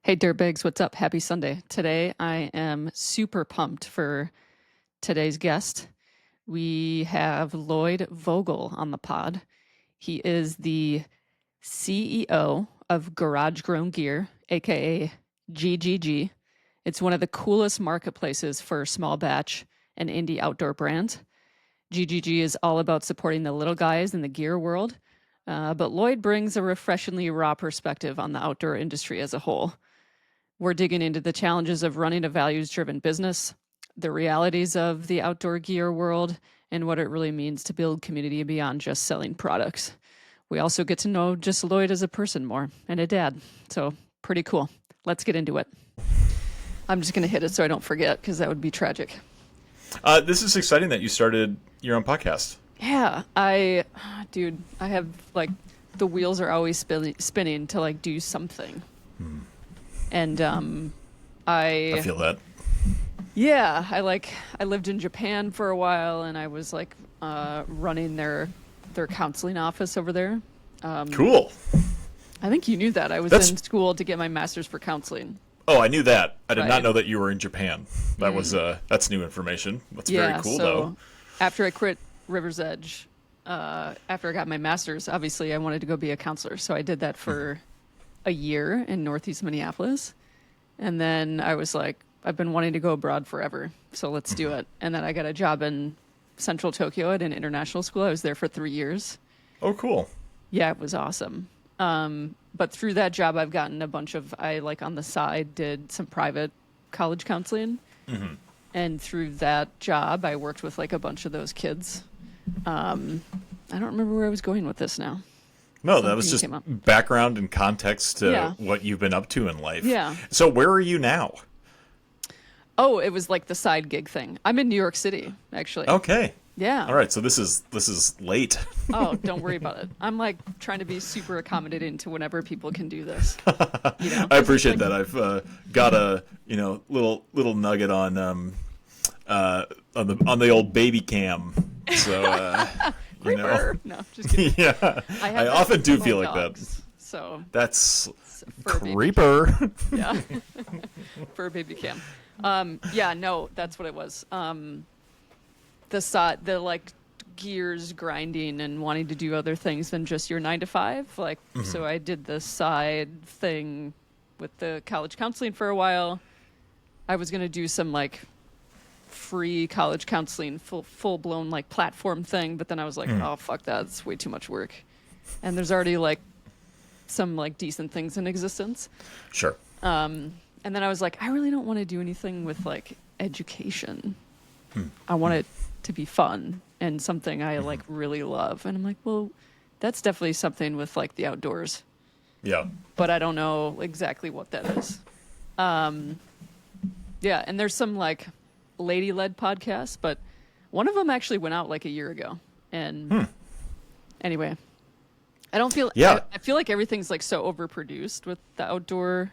Hey Dirtbags, what's up? Happy Sunday. Today I am super pumped for today's guest. We have Lloyd Vogel on the pod. He is the CEO of Garage Grown Gear, aka GGG. It's one of the coolest marketplaces for small batch and indie outdoor brands. GGG is all about supporting the little guys in the gear world, but Lloyd brings a refreshingly raw perspective on the outdoor industry as a whole. We're digging into the challenges of running a values-driven business, the realities of the outdoor gear world, and what it really means to build community beyond just selling products. We also get to know just Lloyd as a person more and a dad. So pretty cool. Let's get into it. I'm just going to hit it so I don't forget because that would be tragic. This is exciting that you started your own podcast. Yeah, I have like the wheels are always spinning to like do something. And I feel that. Yeah, I lived in Japan for a while, and I was like running their counseling office over there. Cool. I think you knew that. I was in school to get my master's for counseling. Oh, I knew that. I did not know that you were in Japan. That was that's new information. That's very cool, though. After I quit River's Edge, after I got my master's, obviously I wanted to go be a counselor, so I did that for a year in Northeast Minneapolis. And then I was like, I've been wanting to go abroad forever, so let's do it. And then I got a job in Central Tokyo at an international school. I was there for 3 years. Oh, cool. Yeah, it was awesome. But through that job, I've gotten a bunch of, I like on the side did some private college counseling. And through that job, I worked with like a bunch of those kids. I don't remember where I was going with this now. No, that was just background and context to what you've been up to in life. Yeah. So where are you now? Oh, it was like the side gig thing. I'm in New York City, actually. Okay. Yeah. All right. So this is late. Oh, don't worry about it. I'm like trying to be super accommodating to whenever people can do this. You know? I appreciate that. I've got a little nugget on the old baby cam. So Creeper. No, just kidding. Yeah. I often do feel like that. So that's creeper. Yeah. For a baby cam. Yeah, no, that's what it was. The like gears grinding and wanting to do other things than just your 9 to 5. Like, so I did the side thing with the college counseling for a while. I was going to do some like free college counseling, full blown like platform thing. But then I was like, oh, fuck that. It's way too much work. And there's already like some like decent things in existence. Sure. And then I was like, I really don't want to do anything with like education. I want it to be fun and something I like really love. And I'm like, well, that's definitely something with like the outdoors. Yeah. But I don't know exactly what that is. Yeah. And there's some like lady-led podcasts, but one of them actually went out like a year ago. And anyway, I don't feel, I feel like everything's like so overproduced with the outdoor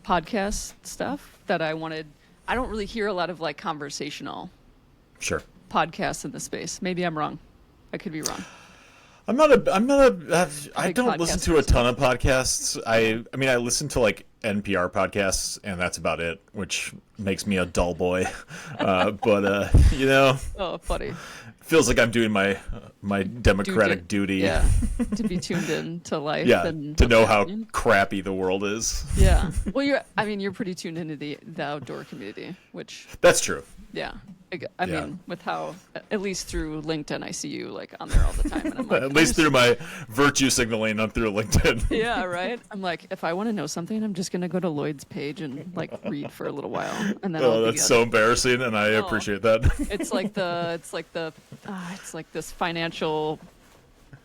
podcast stuff that I don't really hear a lot of like conversational podcasts in the space. Maybe I'm wrong. I could be wrong. I don't listen to a ton of podcasts. I mean, I listen to like NPR podcasts, and that's about it, which makes me a dull boy. But oh, funny. Feels like I'm doing my democratic duty. Yeah, to be tuned in to life. Yeah, and to know how crappy the world is. Yeah. Well, you're pretty tuned into the outdoor community, which... That's true. Yeah. I mean, with how, at least through LinkedIn, I see you like on there all the time. And I'm like, at least through my virtue signaling on through LinkedIn. Yeah, right? I'm like, if I want to know something, I'm just going to go to Lloyd's page and like read for a little while. And then that's so embarrassing, and I appreciate that. It's like this financial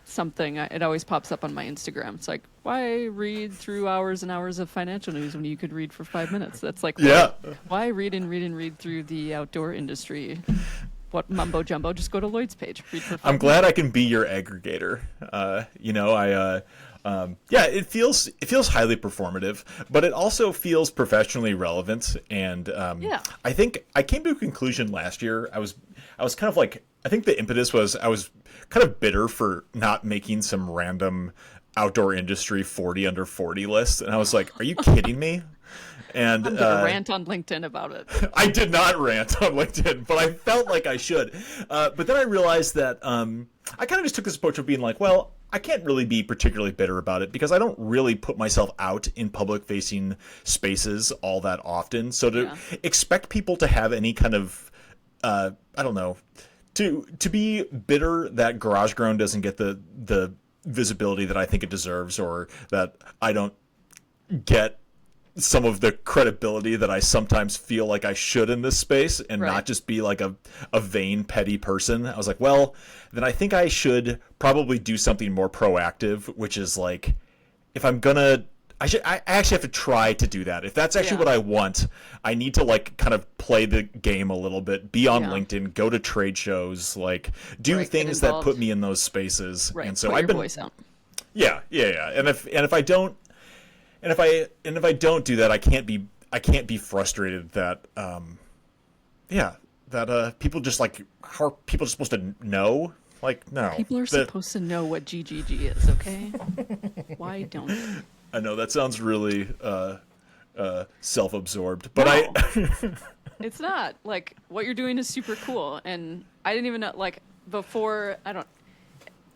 something. It always pops up on my Instagram. It's like, why read through hours and hours of financial news when you could read for 5 minutes? That's like, why read through the outdoor industry? What mumbo jumbo? Just go to Lloyd's page. Read for 5 I'm glad I can be your aggregator. It feels highly performative, but it also feels professionally relevant. And I think I came to a conclusion last year. I was kind of like, I think the impetus was I was kind of bitter for not making some random outdoor industry 40 under 40 list, and I was like, "Are you kidding me?" And I'm gonna rant on LinkedIn about it. I did not rant on LinkedIn, but I felt like I should. But then I realized that I kind of just took this approach of being like, well, I can't really be particularly bitter about it because I don't really put myself out in public-facing spaces all that often. So to expect people to have any kind of, I don't know, to be bitter that Garage Grown doesn't get the visibility that I think it deserves, or that I don't get some of the credibility that I sometimes feel like I should in this space, and not just be like a vain, petty person. I was like, well, then I think I should probably do something more proactive, which is like, if I'm gonna, I actually have to try to do that. If that's actually what I want, I need to like kind of play the game a little bit, be on LinkedIn, go to trade shows, like do things that put me in those spaces. And so I've been, voice out. Yeah. And if I don't, And if I don't do that, I can't be frustrated that people just like, how are people just supposed to know? Like, no. People are supposed to know what GGG is, okay? Why don't they? I know that sounds really self-absorbed, but no. It's not. Like, what you're doing is super cool, and I didn't even know, like, before,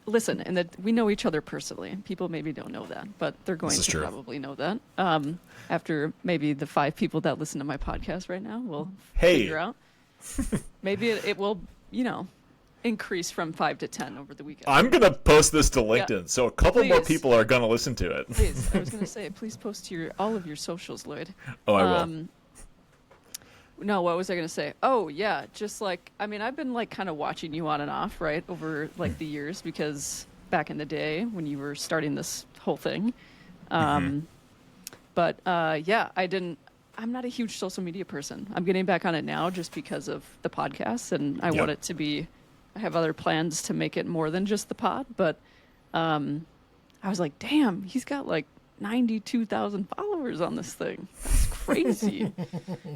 listen, and we know each other personally. People maybe don't know that, but they're going to probably know that. After maybe the 5 people that listen to my podcast right now will figure out. Maybe it will, increase from 5 to 10 over the weekend. I'm going to post this to LinkedIn, so a couple more people are going to listen to it. Please, I was going to say, please post to all of your socials, Lloyd. Oh, I will. No, what was I going to say? Oh, yeah, just like, I've been like kind of watching you on and off, right, over like the years, because back in the day when you were starting this whole thing. But I'm not a huge social media person. I'm getting back on it now just because of the podcast, and I want it to be, I have other plans to make it more than just the pod, but I was like, damn, he's got like 92,000 followers on this thing. That's crazy.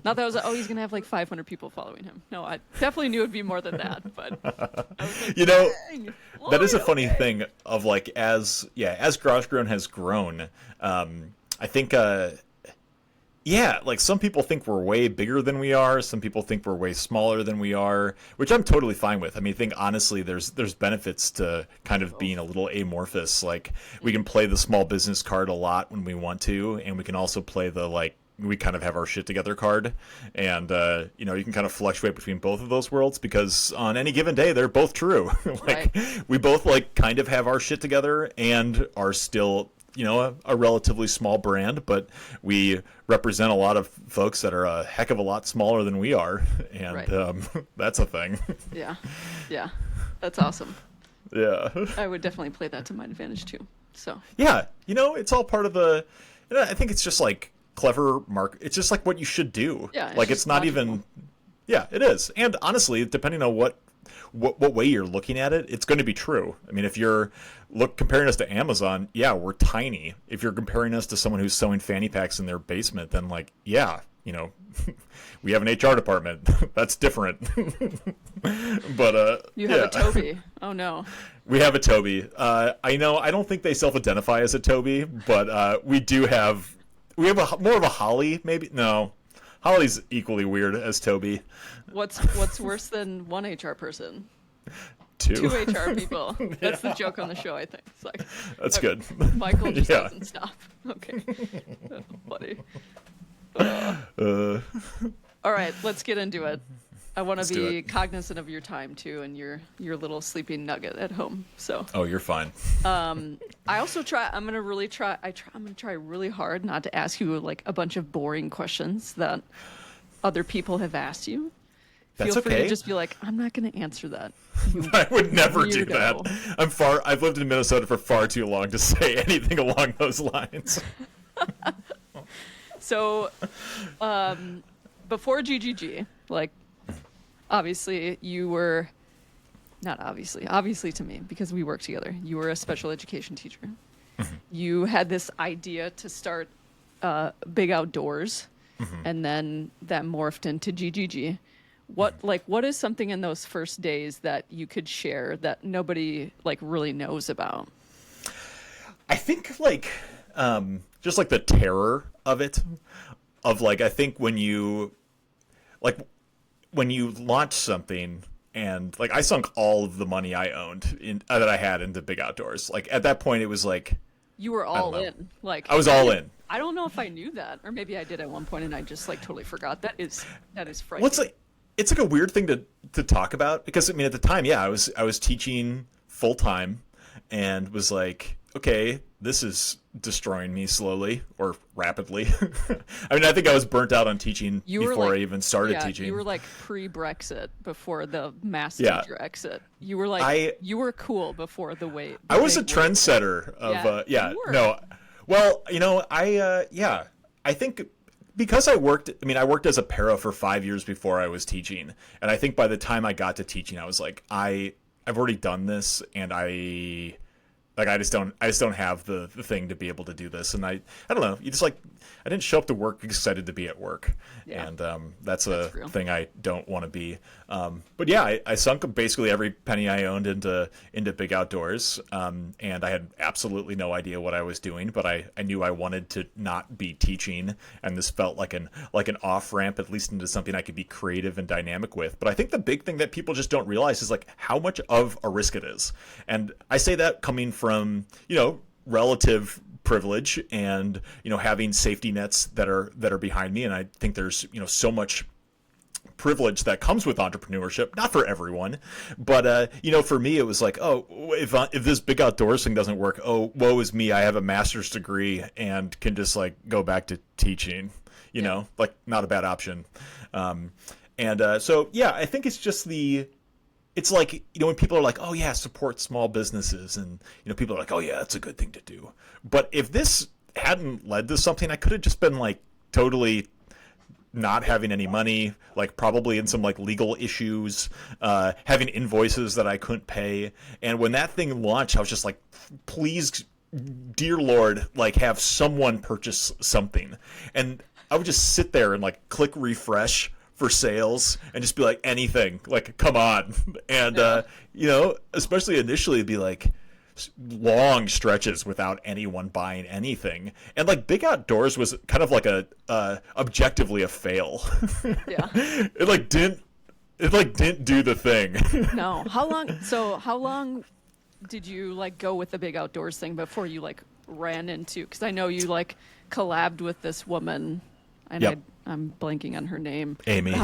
Not that I was like, he's going to have like 500 people following him. No, I definitely knew it'd be more than that, but I was like, that is a funny thing of like, as Garage Grown has grown, I think, like some people think we're way bigger than we are. Some people think we're way smaller than we are, which I'm totally fine with. I think honestly, there's benefits to kind of being a little amorphous. Like we can play the small business card a lot when we want to, and we can also play the like, we kind of have our shit together card. And, you can kind of fluctuate between both of those worlds because on any given day, they're both true. We both like kind of have our shit together and are still, a relatively small brand, but we represent a lot of folks that are a heck of a lot smaller than we are. And that's a thing. Yeah. That's awesome. Yeah. I would definitely play that to my advantage too. So. Yeah. It's all part of the, I think it's just like clever it's just like what you should do. Yeah. Like it's not even, it is. And honestly, depending on what way you're looking at it, it's going to be true. If you're comparing us to Amazon, we're tiny. If you're comparing us to someone who's sewing fanny packs in their basement, then like, we have an HR department. That's different. But you have a Toby. Oh no. We have a Toby. I know. I don't think they self-identify as a Toby, but we have more of a Holly. Maybe no. Holly's equally weird as Toby. What's worse than one HR person? Two HR people. That's the joke on the show, I think. It's like, that's good. Michael just doesn't stop. Okay. Funny. All right, let's get into it. I want to be cognizant of your time too, and your little sleeping nugget at home. So. Oh, you're fine. I also try. I'm gonna try really hard not to ask you like a bunch of boring questions that other people have asked you. That's Feel free okay. to just be like, I'm not gonna answer that. I would never do that. I've lived in Minnesota for far too long to say anything along those lines. So, before GGG, like. Obviously, you were, not obviously to me, because we work together. You were a special education teacher. Mm-hmm. You had this idea to start Big Outdoors, and then that morphed into GGG. What is something in those first days that you could share that nobody like really knows about? I think like just like the terror of it, of like I think like when you launch something and like I sunk all of the money I owned that I had into Big Outdoors. Like at that point, it was like You were I don't all know, in. Like I was all in. I don't know if I knew that, or maybe I did at one point and I just like totally forgot. That is Well, frightening. it's like a weird thing to talk about because I mean at the time, yeah, I was teaching full time and was like, okay, this is destroying me slowly or rapidly. I mean, I think I was burnt out on teaching You were before like, I even started yeah, you teaching. were like pre-Brexit before the mass Yeah, teacher exit. You were like, I you were cool before the I was a big wave hit. trendsetter of Yeah, yeah, you were. no. Well, yeah, I think because I worked as a para for 5 years before I was teaching, and I think by the time I got to teaching, I was like, I've already done this, and I just don't have the thing to be able to do this, and I don't know, you just like I didn't show up to work excited to be at work, Yeah, and that's a that's real. thing I don't want to be. But yeah, I sunk basically every penny I owned into Big Outdoors, and I had absolutely no idea what I was doing, but I knew I wanted to not be teaching, and this felt like an off ramp at least into something I could be creative and dynamic with. But I think the big thing that people just don't realize is like how much of a risk it is, and I say that coming from relative privilege and having safety nets that are behind me, and I think there's so much privilege that comes with entrepreneurship, not for everyone, but for me it was like, oh, if this Big Outdoors thing doesn't work, oh, woe is me, I have a master's degree and can just like go back to teaching, Yeah. like not a bad option. And so yeah, I think it's just it's like when people are like, oh yeah, support small businesses, and people are like, oh yeah, that's a good thing to do. But if this hadn't led to something, I could have just been like totally not having any money, like probably in some like legal issues, having invoices that I couldn't pay. And when that thing launched, I was just like, please, dear Lord, like have someone purchase something. And I would just sit there and like click refresh for sales and just be like anything, like come on. And Yeah. especially initially it'd be like long stretches without anyone buying anything, and like Big Outdoors was kind of like a objectively a fail. Yeah. It like didn't do the thing. No. How long did you like go with the Big Outdoors thing before you like ran into? Because I know you like collabed with this woman, and Yep. I'm blanking on her name. Amy.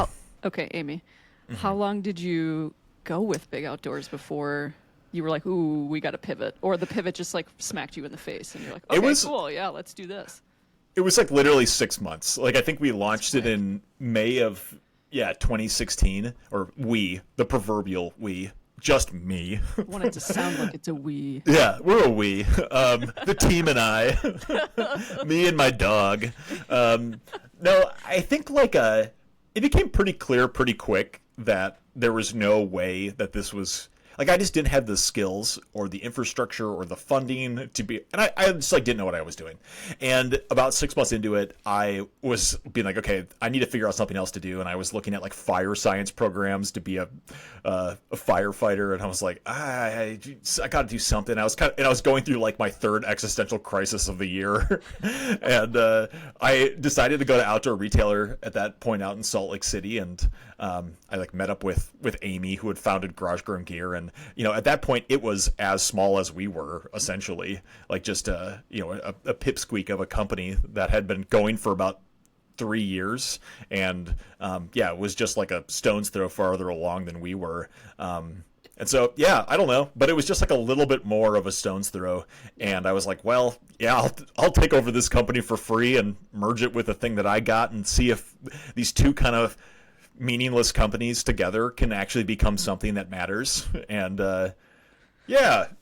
Okay, Amy. How long did you go with Big Outdoors before you were like, ooh, we got to pivot, or the pivot just like smacked you in the face, and you're like, It okay, was cool, yeah, let's do this. it was like literally 6 months. Like I think we launched it Quick. in May of 2016, or the proverbial we, just me. I want it to sound like it's a we. Yeah, we're a we. The team and I, me and my dog. No, I think like it became pretty clear pretty quick that there was no way that this was like I just didn't have the skills or the infrastructure or the funding to be, and I just like didn't know what I was doing. And about 6 months into it, I was being like, okay, I need to figure out something else to do. And I was looking at like fire science programs to be a firefighter, and I was like, I got to do something. I was going through like my third existential crisis of the year, and I decided to go to Outdoor Retailer at that point out in Salt Lake City, and I like met up with Amy, who had founded Garage Grown Gear, and at that point it was as small as we were, essentially, like just a pipsqueak of a company that had been going for about 3 years, and it was just like a stone's throw farther along than we were. And so, yeah, I don't know, but it was just like a little bit more of a stone's throw. And I was like, well, yeah, I'll take over this company for free and merge it with the thing that I got and see if these two kind of meaningless companies together can actually become something that matters. And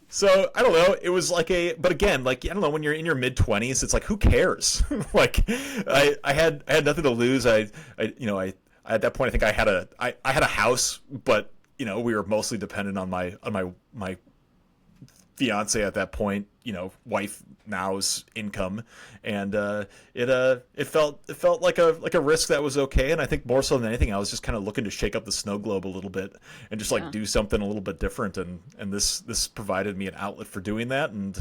so I don't know. It was like but again, like I don't know, when you're in your mid-20s, it's like who cares? Like I had nothing to lose. I at that point I think I had a house, but we were mostly dependent on my fiance at that point, wife now's income, and it felt like a risk that was okay. And I think more so than anything, I was just kind of looking to shake up the snow globe a little bit and just like Yeah. do something a little bit different, and this provided me an outlet for doing that. And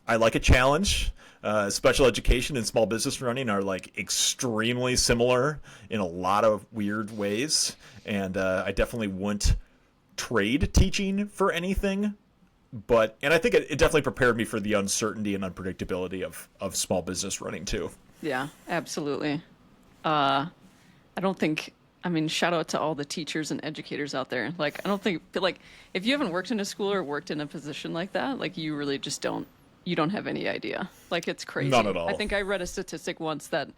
I like a challenge. Special education and small business running are like extremely similar in a lot of weird ways, and I definitely wouldn't trade teaching for anything. And I think it definitely prepared me for the uncertainty and unpredictability of small business running too. Yeah, absolutely. I don't think, I mean, shout out to all the teachers and educators out there. Like, I don't think, like, if you haven't worked in a school or worked in a position like that, like, you really just you don't have any idea. Like, it's crazy. Not at all. I think I read a statistic once that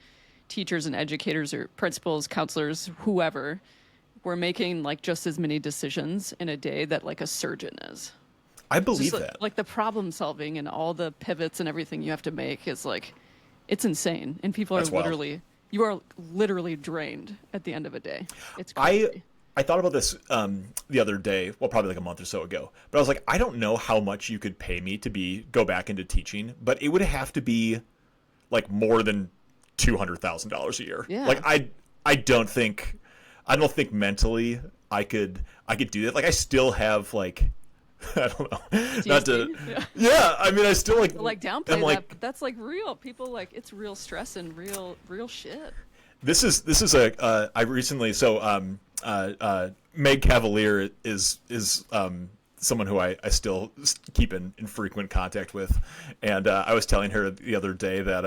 teachers and educators or principals, counselors, whoever, were making, like, just as many decisions in a day that, like, a surgeon is. I believe Just, that. like, the problem solving and all the pivots and everything you have to make is, like, it's insane. And people are That's wild. literally... You are literally drained at the end of a day. It's crazy. I thought about this the other day, well, probably like a month or so ago. But I was like, I don't know how much you could pay me to go back into teaching, but it would have to be like more than $200,000 a year. Yeah. Like I don't think mentally I could do that. Like I still have like I don't know. TSD? Not to. Yeah, I mean, I still like downplay like, that, but that's like real. People like it's real stress and real shit. This is a I recently Meg Cavalier is someone who I still keep in frequent contact with, and I was telling her the other day that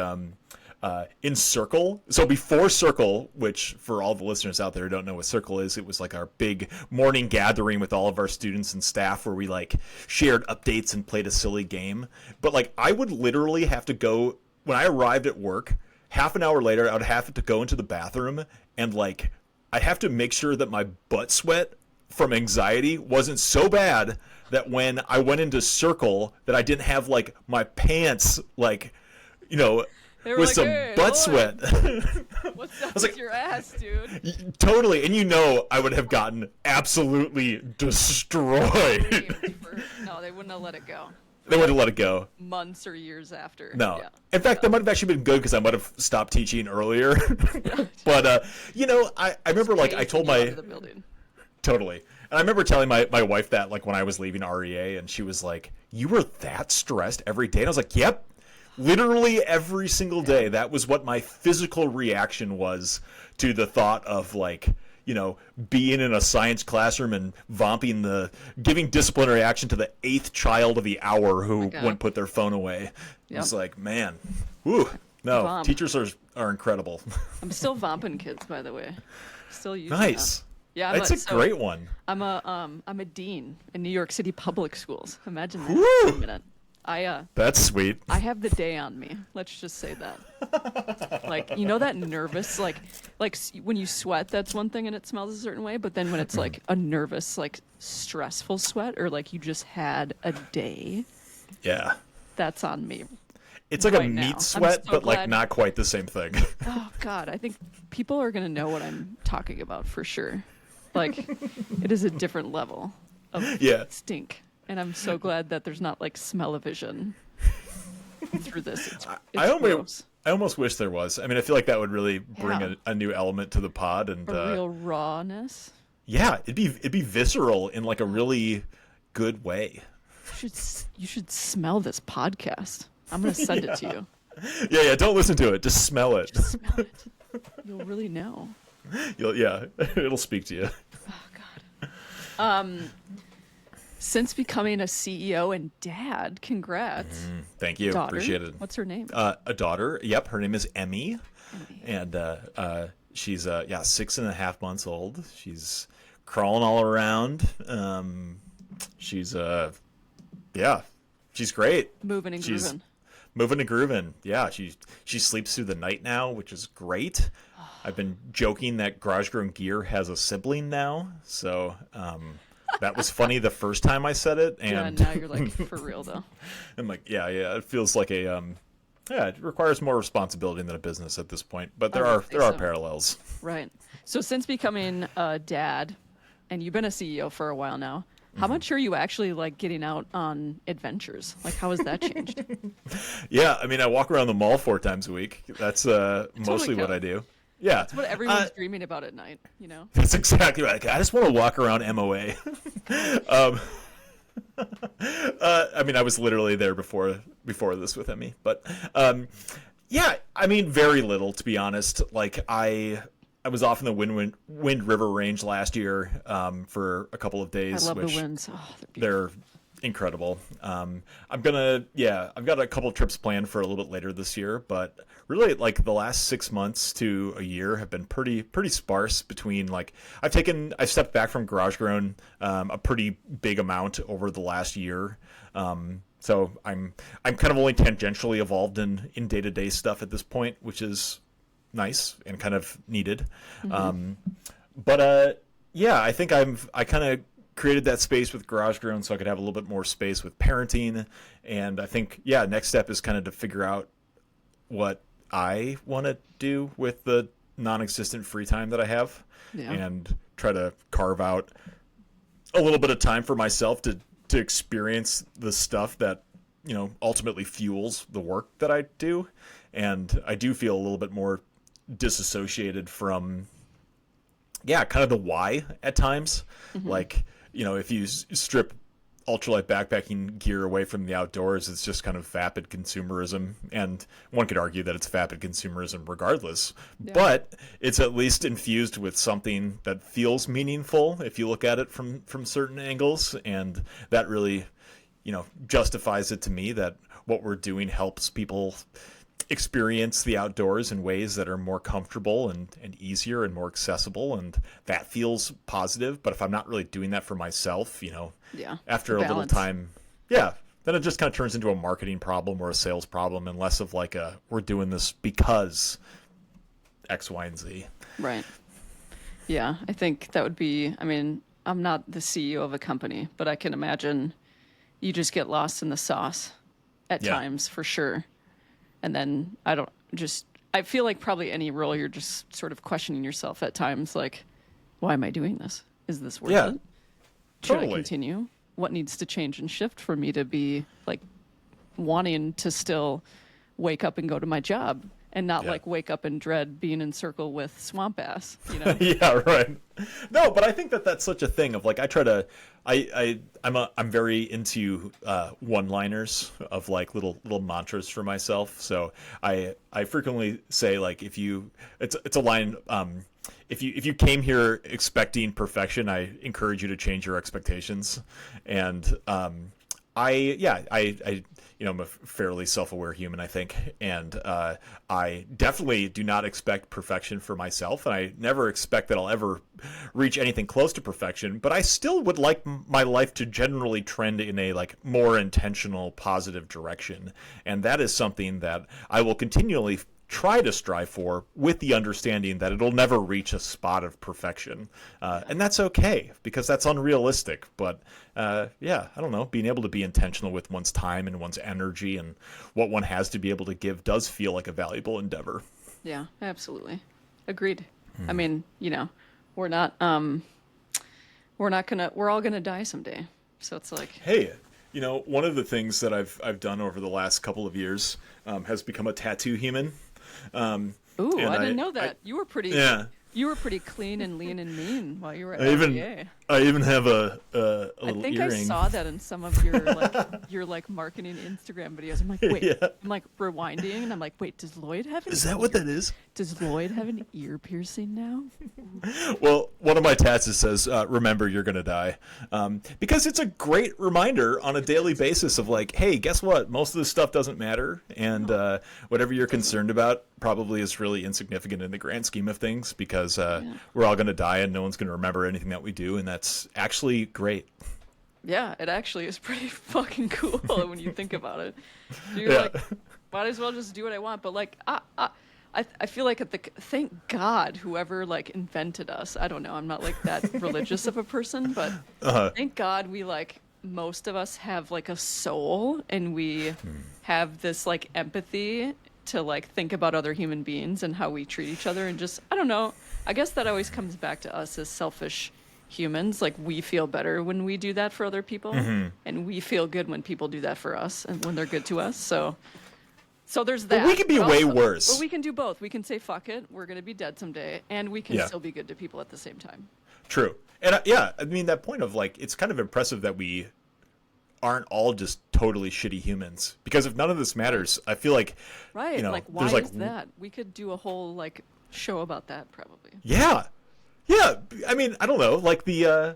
in Circle, so before Circle, which for all the listeners out there who don't know what Circle is, it was like our big morning gathering with all of our students and staff where we like shared updates and played a silly game. But like I would literally have to go when I arrived at work. Half an hour later, I would have to go into the bathroom and like I'd have to make sure that my butt sweat from anxiety wasn't so bad that when I went into Circle that I didn't have like my pants like, you know, with like, some hey, butt sweat. What's up with your ass, dude? Totally. And you know I would have gotten absolutely destroyed. No, they wouldn't have let it go. They would have let it go. Months or years after. No. Yeah. In fact, that might have actually been good because I might have stopped teaching earlier. But, you know, I remember, like, I told my... Totally. And I remember telling my wife that, like, when I was leaving REA, and she was like, you were that stressed every day? And I was like, yep. Literally every single day. That was what my physical reaction was to the thought of, like, you know, being in a science classroom and giving disciplinary action to the 8th child of the hour who wouldn't put their phone away. Yep. It's like, man, whoo, no, Vomp. Teachers are incredible. I'm still vomping kids, by the way. Still using nice. That. Yeah, that's a great one. I'm a dean in New York City public schools. Imagine that Woo! for a minute. That's sweet. I have the day on me. Let's just say that. Like, you know that nervous, like when you sweat, that's one thing and it smells a certain way. But then when it's like a nervous, like stressful sweat, or like you just had a day. Yeah. That's on me. It's like a meat sweat, but like not quite the same thing. Oh God, I think people are gonna know what I'm talking about for sure. Like, it is a different level of stink. And I'm so glad that there's not like smell-o-vision through this. It's I almost wish there was. I mean, I feel like that would really bring a new element to the pod and a real rawness. Yeah, it'd be visceral in like a really good way. You should smell this podcast. I'm gonna send it to you. Yeah. Don't listen to it. Just smell it. Just smell it. You'll really know. It'll speak to you. Oh God. Since becoming a CEO and dad, congrats. Thank you. Daughter. Appreciate it. What's her name? A daughter. Yep. Her name is Emmy. And she's 6.5 months old. She's crawling all around. She's great. Moving and grooving. Moving and grooving. Yeah. She sleeps through the night now, which is great. I've been joking that Garage Grown Gear has a sibling now. So, that was funny the first time I said it, and now you're like, for real though. I'm like, yeah, it feels like it requires more responsibility than a business at this point, but there are parallels. Right. So since becoming a dad, and you've been a CEO for a while now, how much are you actually like getting out on adventures? Like, how has that changed? Yeah, I mean, I walk around the mall 4 times a week. That's mostly what I do. Yeah. That's what everyone's dreaming about at night, you know? That's exactly right. I just want to walk around MOA. I mean, I was literally there before this with Emmy, but yeah, I mean, very little, to be honest. Like I was off in the Wind River Range last year for a couple of days. I love which the winds. Oh, they're incredible. I've got a couple trips planned for a little bit later this year, but really, like the last 6 months to a year have been pretty sparse. Between like I've stepped back from Garage Grown a pretty big amount over the last year. So I'm kind of only tangentially involved in day-to-day stuff at this point, which is nice and kind of needed. But yeah, I think I kind of created that space with Garage Grown so I could have a little bit more space with parenting. And I think, yeah, next step is kind of to figure out what I want to do with the non-existent free time that I have, and try to carve out a little bit of time for myself to experience the stuff that, you know, ultimately fuels the work that I do. And I do feel a little bit more disassociated from, kind of the why at times. Like, you know, if you strip ultralight backpacking gear away from the outdoors, it's just kind of vapid consumerism. And one could argue that it's vapid consumerism regardless, but it's at least infused with something that feels meaningful if you look at it from certain angles. And that really, you know, justifies it to me that what we're doing helps people experience the outdoors in ways that are more comfortable and easier and more accessible, and that feels positive. But if I'm not really doing that for myself, you know, after a little time, then it just kind of turns into a marketing problem or a sales problem, and less of like we're doing this because X, Y, and Z. Right. Yeah, I think that would be, I mean, I'm not the CEO of a company, but I can imagine you just get lost in the sauce at times, for sure. And then I feel like probably any role, you're just sort of questioning yourself at times, like, why am I doing this? Is this worth it? Should I continue? What needs to change and shift for me to be like wanting to still wake up and go to my job and not like wake up and dread being in circle with swamp ass, you know? Yeah, right. No, but I think that that's such a thing of like, I try to, I'm very into one-liners of like little mantras for myself. So I frequently say like, it's a line, if you came here expecting perfection, I encourage you to change your expectations. And I you know, I'm a fairly self-aware human, I think, and I definitely do not expect perfection for myself, and I never expect that I'll ever reach anything close to perfection. But I still would like my life to generally trend in a like more intentional, positive direction, and that is something that I will continually try to strive for, with the understanding that it'll never reach a spot of perfection. And that's okay, because that's unrealistic. But I don't know, being able to be intentional with one's time and one's energy and what one has to be able to give does feel like a valuable endeavor. Yeah, absolutely. Agreed. I mean, you know, we're all gonna die someday. So it's like, hey, you know, one of the things that I've done over the last couple of years has become a tattoo human. Ooh, I didn't know that. You were pretty clean and lean and mean while you were at RVA. I even have a little I think earring. I saw that in some of your marketing Instagram videos. I'm like, wait, I'm like rewinding, and I'm like, wait, does Lloyd have an Is that what that is? Does Lloyd have an ear piercing now? Well, one of my tats says, remember, you're going to die. Because it's a great reminder on a daily basis of like, hey, guess what? Most of this stuff doesn't matter. And whatever you're concerned about probably is really insignificant in the grand scheme of things, because we're all going to die and no one's going to remember anything that we do. And that's actually great. Yeah, it actually is pretty fucking cool when you think about it. You're like, might as well just do what I want. But like, I feel like thank God whoever like invented us. I don't know. I'm not like that religious of a person, but thank God we like, most of us have like a soul, and we have this like empathy to like think about other human beings and how we treat each other, and just, I don't know. I guess that always comes back to us as selfish humans. Like, we feel better when we do that for other people, and we feel good when people do that for us and when they're good to us. So there's that. But we can be way worse. But we can do both. We can say, fuck it, we're going to be dead someday, and we can still be good to people at the same time. True. And I mean, that point of like, it's kind of impressive that we aren't all just totally shitty humans. Because if none of this matters, I feel like, Right. Like, why there's like, is that? We could do a whole like show about that probably. yeah, yeah. I mean, I don't know. Like yeah,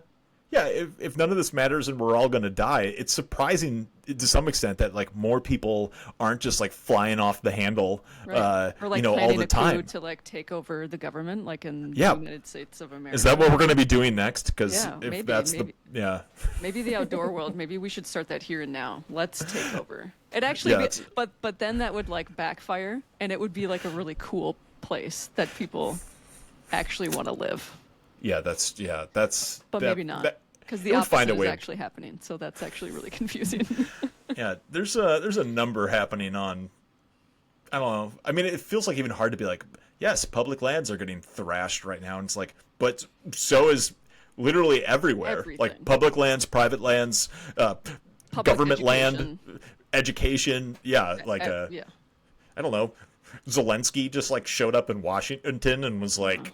if none of this matters and we're all going to die, it's surprising to some extent that like more people aren't just like flying off the handle, Right. Or like all planning the a coup time. to like take over the government, like in Yeah. the United States of America. Is that what we're going to be doing next? Because Yeah, if maybe, that's maybe. yeah, Maybe the outdoor world. Maybe we should start that here and now. Let's take over. It actually, Yeah, be, it's- but then that would like backfire, and it would be like a really cool place that people actually want to live. yeah, that's. But that- maybe not, that- because the it would opposite find a is way. actually happening. So that's actually really confusing. Yeah, there's a number happening on. I don't know. I mean, it feels like even hard to be like, yes, public lands are getting thrashed right now, and it's like, but so is literally everywhere. Everything. Like public lands, private lands, Public government education. land, education. Yeah, like Yeah. I don't know. Zelensky just like showed up in Washington and was like,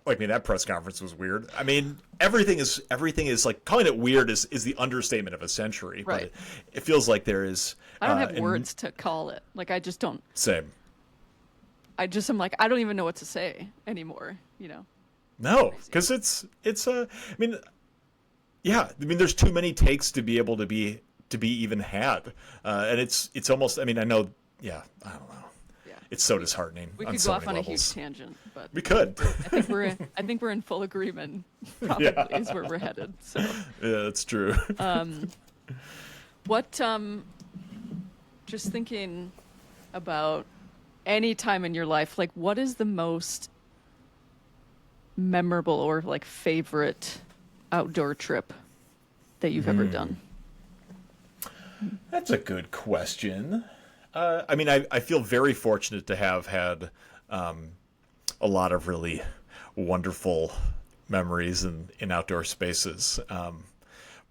I mean, that press conference was weird. I mean, everything is like calling it weird is the understatement of a century. Right. But it feels like there is. I don't have and words to call it. Like I just don't. Same. I'm like I don't even know what to say anymore. No, because it's I mean, yeah. I mean, there's too many takes to be able to be even had, and it's almost. I mean, I know. Yeah, I don't know. Yeah. It's so disheartening. We on could so go off many on a huge levels. tangent, but We could. I think we're in full agreement. Probably is where we're headed. So. Yeah, that's true. What just thinking about any time in your life, like what is the most memorable or like favorite outdoor trip that you've ever done? That's a good question. I mean, I feel very fortunate to have had a lot of really wonderful memories in outdoor spaces.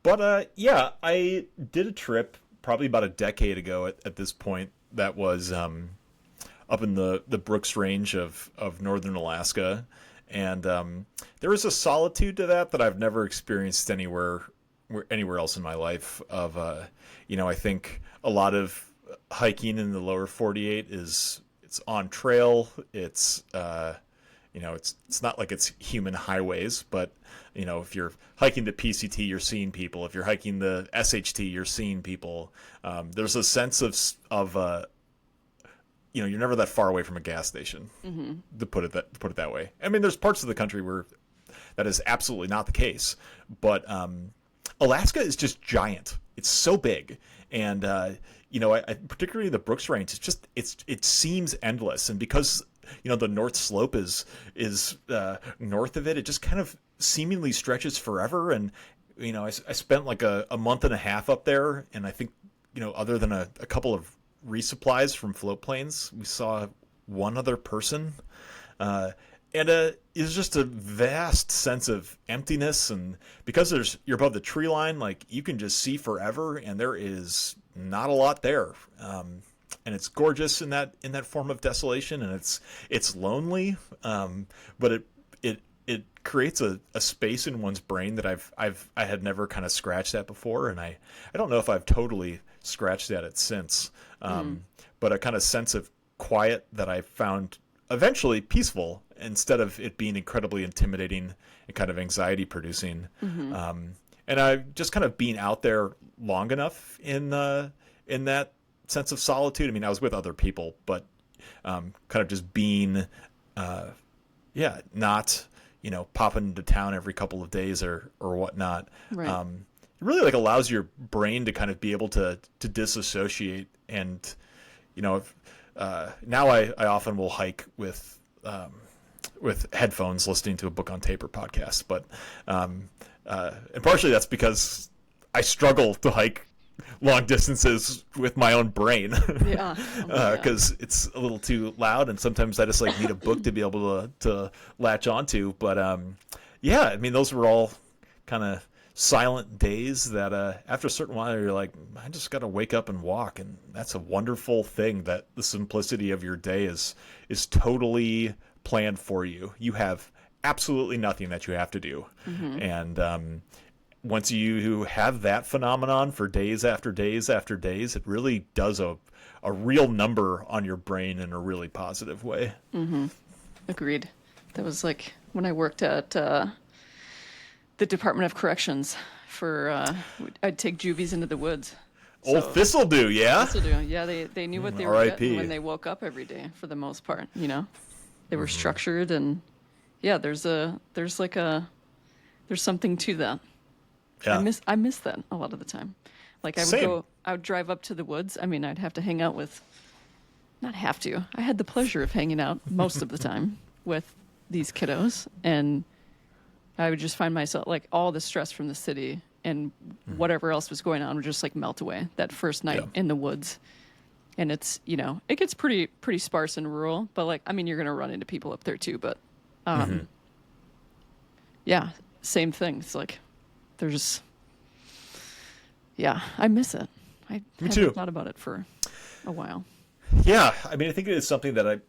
But yeah, I did a trip probably about a decade ago at this point that was up in the Brooks Range of northern Alaska. And there was a solitude to that I've never experienced anywhere else in my life. I think a lot of hiking in the lower 48 it's on trail. It's not like it's human highways, but if you're hiking the PCT, you're seeing people. If you're hiking the SHT, you're seeing people. There's a sense of you're never that far away from a gas station. Mm-hmm. To put it that way. I mean, there's parts of the country where that is absolutely not the case, but Alaska is just giant. It's so big, and I particularly the Brooks Range. It seems endless, and because the North Slope is north of it, it just kind of seemingly stretches forever. And I spent like a month and a half up there, and I think other than a couple of resupplies from float planes, we saw one other person. And it's just a vast sense of emptiness, and because you're above the tree line, like you can just see forever, and there is not a lot there. And it's gorgeous in that form of desolation, and it's lonely, but it creates a space in one's brain that I had never kind of scratched at before, and I don't know if I've totally scratched at it since, but a kind of sense of quiet that I found eventually peaceful instead of it being incredibly intimidating and kind of anxiety producing. Mm-hmm. And I just kind of being out there long enough in that sense of solitude. I mean, I was with other people, but kind of just being, not, popping into town every couple of days or whatnot. Right. It really like allows your brain to kind of be able to disassociate. And, now I often will hike with headphones listening to a book on tape or podcast, but and partially that's because I struggle to hike long distances with my own brain. Yeah. Because it's a little too loud, and sometimes I just like need a book to be able to latch onto. But yeah, I mean, those were all kind of silent days that after a certain while you're like, I just got to wake up and walk, and that's a wonderful thing that the simplicity of your day is totally planned for you. You have absolutely nothing that you have to do. Mm-hmm. once you have that phenomenon for days after days after days, it really does a real number on your brain in a really positive way. Mm-hmm. Agreed. That was like when I worked at the Department of Corrections for, I'd take juvies into the woods. Old Thistledew, yeah? Thistledew, yeah. They knew what they were getting when they woke up every day for the most part, you know? They were structured and, yeah, there's something to that. Yeah. I miss that a lot of the time. Like I would drive up to the woods. I mean, I'd have to hang out with, not have to. I had the pleasure of hanging out most of the time with these kiddos, and I would just find myself like all the stress from the city and whatever else was going on would just like melt away that first night in the woods. And it's, you know, it gets pretty sparse and rural, but like, I mean, you're going to run into people up there too, but yeah, same thing. It's like, I miss it. I haven't thought about it for a while. Yeah, I mean, I think it is something that I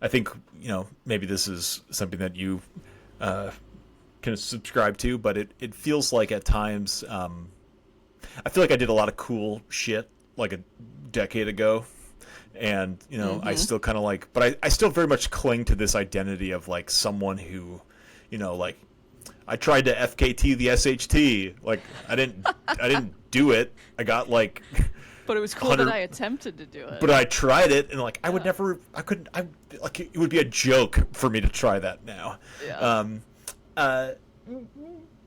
think, you know, maybe this is something that you can subscribe to, but it feels like at times, I feel like I did a lot of cool shit like a decade ago. And, you know, I still kind of like, but I still very much cling to this identity of like someone who, you know, like, I tried to FKT the SHT. Like I didn't do it. I got like. But it was cool that I attempted to do it. But I tried it, and like I would never. I couldn't. I like it would be a joke for me to try that now. Yeah.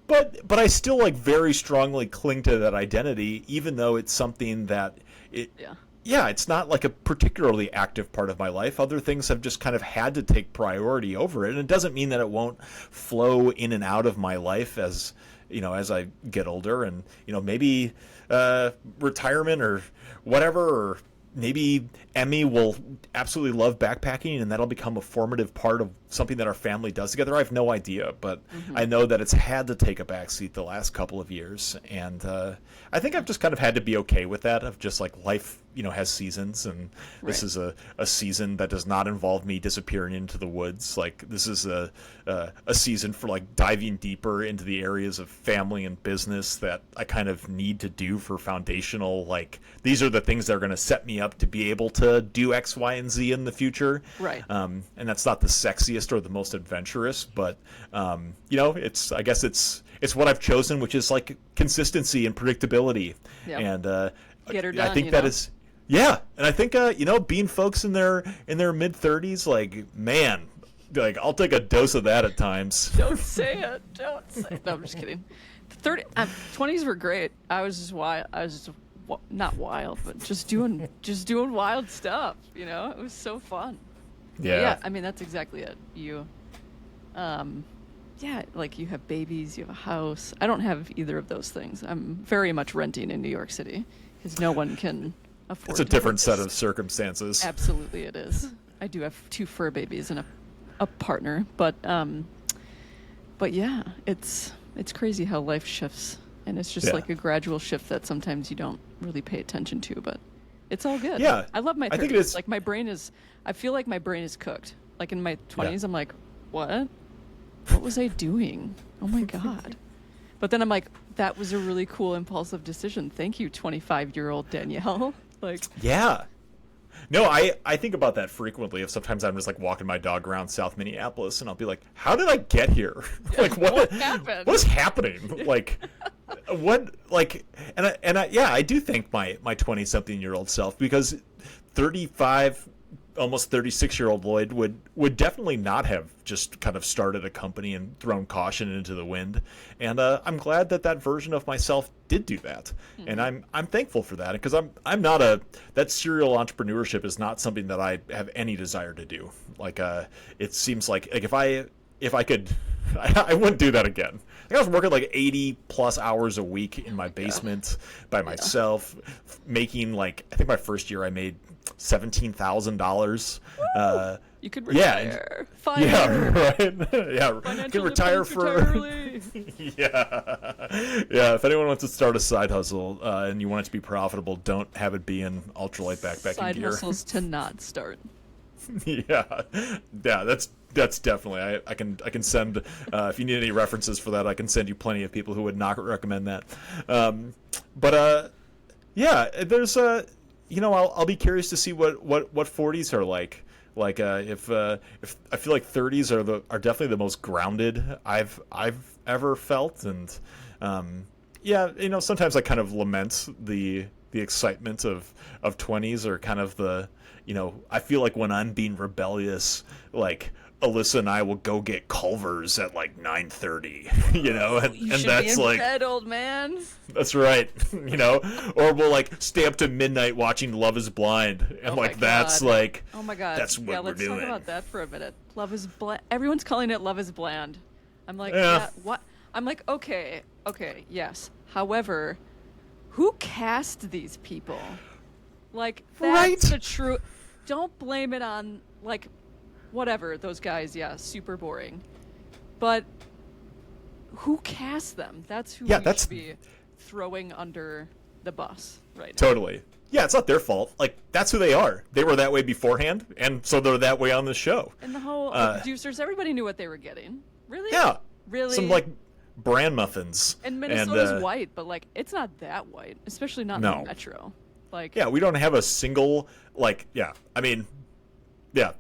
But I still like very strongly cling to that identity, even though it's something that it's not like a particularly active part of my life. Other things have just kind of had to take priority over it. And it doesn't mean that it won't flow in and out of my life as, you know, as I get older and, you know, maybe retirement or whatever, or maybe Emmy will absolutely love backpacking and that'll become a formative part of something that our family does together. I have no idea, but I know that it's had to take a backseat the last couple of years. And I think I've just kind of had to be okay with that, of just like life, you know, has seasons, and this is a season that does not involve me disappearing into the woods. Like this is a season for like diving deeper into the areas of family and business that I kind of need to do for foundational, like these are the things that are going to set me up to be able to do X, Y, and Z in the future. Right. And that's not the sexiest or the most adventurous, but you know, I guess it's what I've chosen, which is like consistency and predictability. Yep. And get her done, I think that is. Yeah, and I think you know, being folks in their mid-30s, like, man, like I'll take a dose of that at times. Don't say it. Don't say it. No, I'm just kidding. 20s were great. I was just wild. I was just not wild, but just doing wild stuff. You know, it was so fun. Yeah. I mean, that's exactly it. You, like you have babies, you have a house. I don't have either of those things. I'm very much renting in New York City because no one can afford. It's a different set of circumstances. Absolutely, it is. I do have 2 fur babies and a partner, but yeah, it's crazy how life shifts, and it's just like a gradual shift that sometimes you don't really pay attention to, but it's all good. Yeah, I love my 30s. I think it is. Like I feel like my brain is cooked. Like in my 20s, I'm like, what was I doing? Oh my God. But then I'm like, that was a really cool impulsive decision. Thank you, 25-year-old Danielle. Like, yeah. No, I think about that frequently. If sometimes I'm just like walking my dog around South Minneapolis, and I'll be like, "How did I get here? Like, what happened? What's happening? Like, what? Like, and I do thank my 20-something-year-old self, because 35, almost 36-year-old Lloyd would definitely not have just kind of started a company and thrown caution into the wind. And I'm glad that version of myself did do that. Mm-hmm. And I'm thankful for that, because I'm not that serial entrepreneurship is not something that I have any desire to do. Like it seems like if I could, I wouldn't do that again. Like I was working like 80 plus hours a week in my basement by myself, making like, I think my first year I made $17,000. You could retire. Yeah, right. Yeah, you can retire for. Yeah. If anyone wants to start a side hustle and you want it to be profitable, don't have it be in ultralight backpacking side gear. Side hustles to not start. Yeah, yeah, that's definitely. I can send if you need any references for that, I can send you plenty of people who would not recommend that. But yeah, there's I'll be curious to see what 40s are like. Like if I feel like 30s are definitely the most grounded I've ever felt, and yeah, sometimes I kind of lament the excitement of 20s, or kind of the I feel like when I'm being rebellious, like Alyssa and I will go get Culver's at like 9:30, You and should that's be in like bed, old man. that's right, or we'll like stay up to midnight watching Love Is Blind, and Oh my like that's God. like Oh my God. that's what yeah, we're let's doing. talk about that for a minute. Love is bland. Everyone's calling it Love is Bland. I'm like, Yeah. yeah, what? I'm like, okay, yes. However, who cast these people? Like, that's Right. the true. Don't blame it on, like, whatever, those guys, yeah, super boring. But who cast them? That's who Yeah, we that's should be throwing under the bus right now. totally. Yeah, it's not their fault. Like, that's who they are. They were that way beforehand, and so they're that way on the show. And the whole producers, everybody knew what they were getting. Really? Yeah. Really? Some like bran muffins. And Minnesota's white, but like it's not that white, especially not in No. the metro. Like Yeah, we don't have a single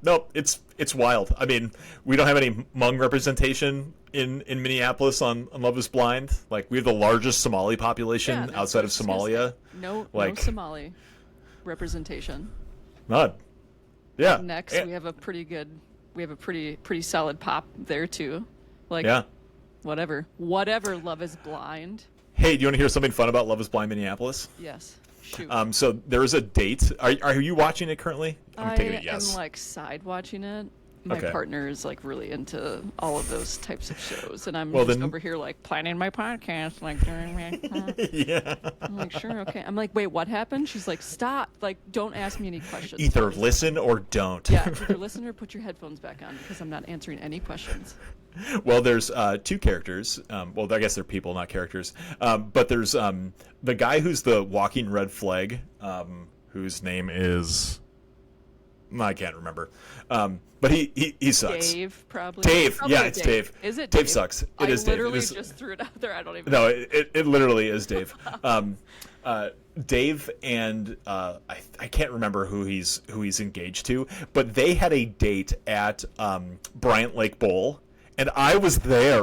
no, it's wild. I mean, we don't have any Hmong representation in Minneapolis on Love Is Blind. Like, we have the largest Somali population yeah, that's outside what I of was gonna Somalia. say. No Like- Somali representation. None. Yeah. Next, And- we have a pretty solid pop there too. Like yeah. whatever Love Is Blind. Hey, do you want to hear something fun about Love Is Blind Minneapolis? Yes. Shoot. So there is a date. Are you watching it currently? I'm taking it I yes. am like side watching it. My Okay. partner is like really into all of those types of shows, and I'm Well, just then- over here like planning my podcast, like during my. Yeah. I'm like, sure, okay. I'm like, wait, what happened? She's like, stop, like, don't ask me any questions. Either listen or don't. Yeah, either listen or put your headphones back on because I'm not answering any questions. Well, there's two characters. Well, I guess they're people, not characters. But there's the guy who's the walking red flag, whose name is I can't remember. But he sucks. Dave, probably. Dave, Probably yeah, it's Dave. Is it Dave sucks. It is Dave. I literally It is- just threw it out there. I don't even No, know. it literally is Dave. Dave and I can't remember who he's engaged to, but they had a date at Bryant Lake Bowl, and I was there.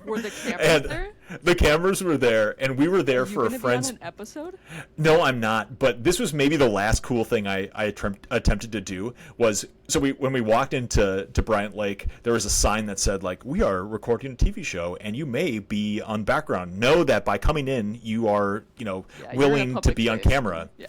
Were the cameras And there? the cameras were there, and we were there Are you for a gonna friend's. be on an episode? No, I'm not. But this was maybe the last cool thing I attempted to do was when we walked into Bryant Lake, there was a sign that said like, "We are recording a TV show, and you may be on background. Know that by coming in, you are Yeah, you're in a willing to public be on space. camera." Yeah.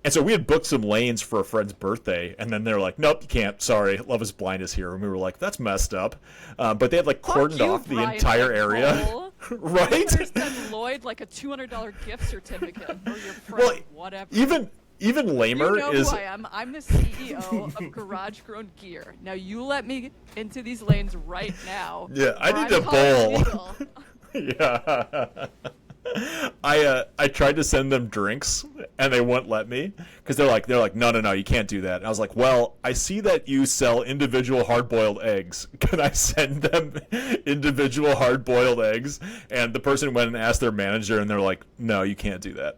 And so we had booked some lanes for a friend's birthday, and then they're like, "Nope, you can't. Sorry, Love Is Blind is here." And we were like, "That's messed up." But they had like Fuck cordoned you, off the Brian entire Lake area, Bowl. right? Better send Lloyd like a $200 gift certificate or your friend, Well, whatever. even lamer You know is who I am. I'm the CEO of Garage Grown Gear. Now you let me into these lanes right now. Yeah, I or need I'm to calling bowl. legal. yeah. I tried to send them drinks and they wouldn't let me because they're like no, you can't do that. And I was like, well, I see that you sell individual hard-boiled eggs. Can I send them individual hard-boiled eggs? And the person went and asked their manager, and they're like, no, you can't do that.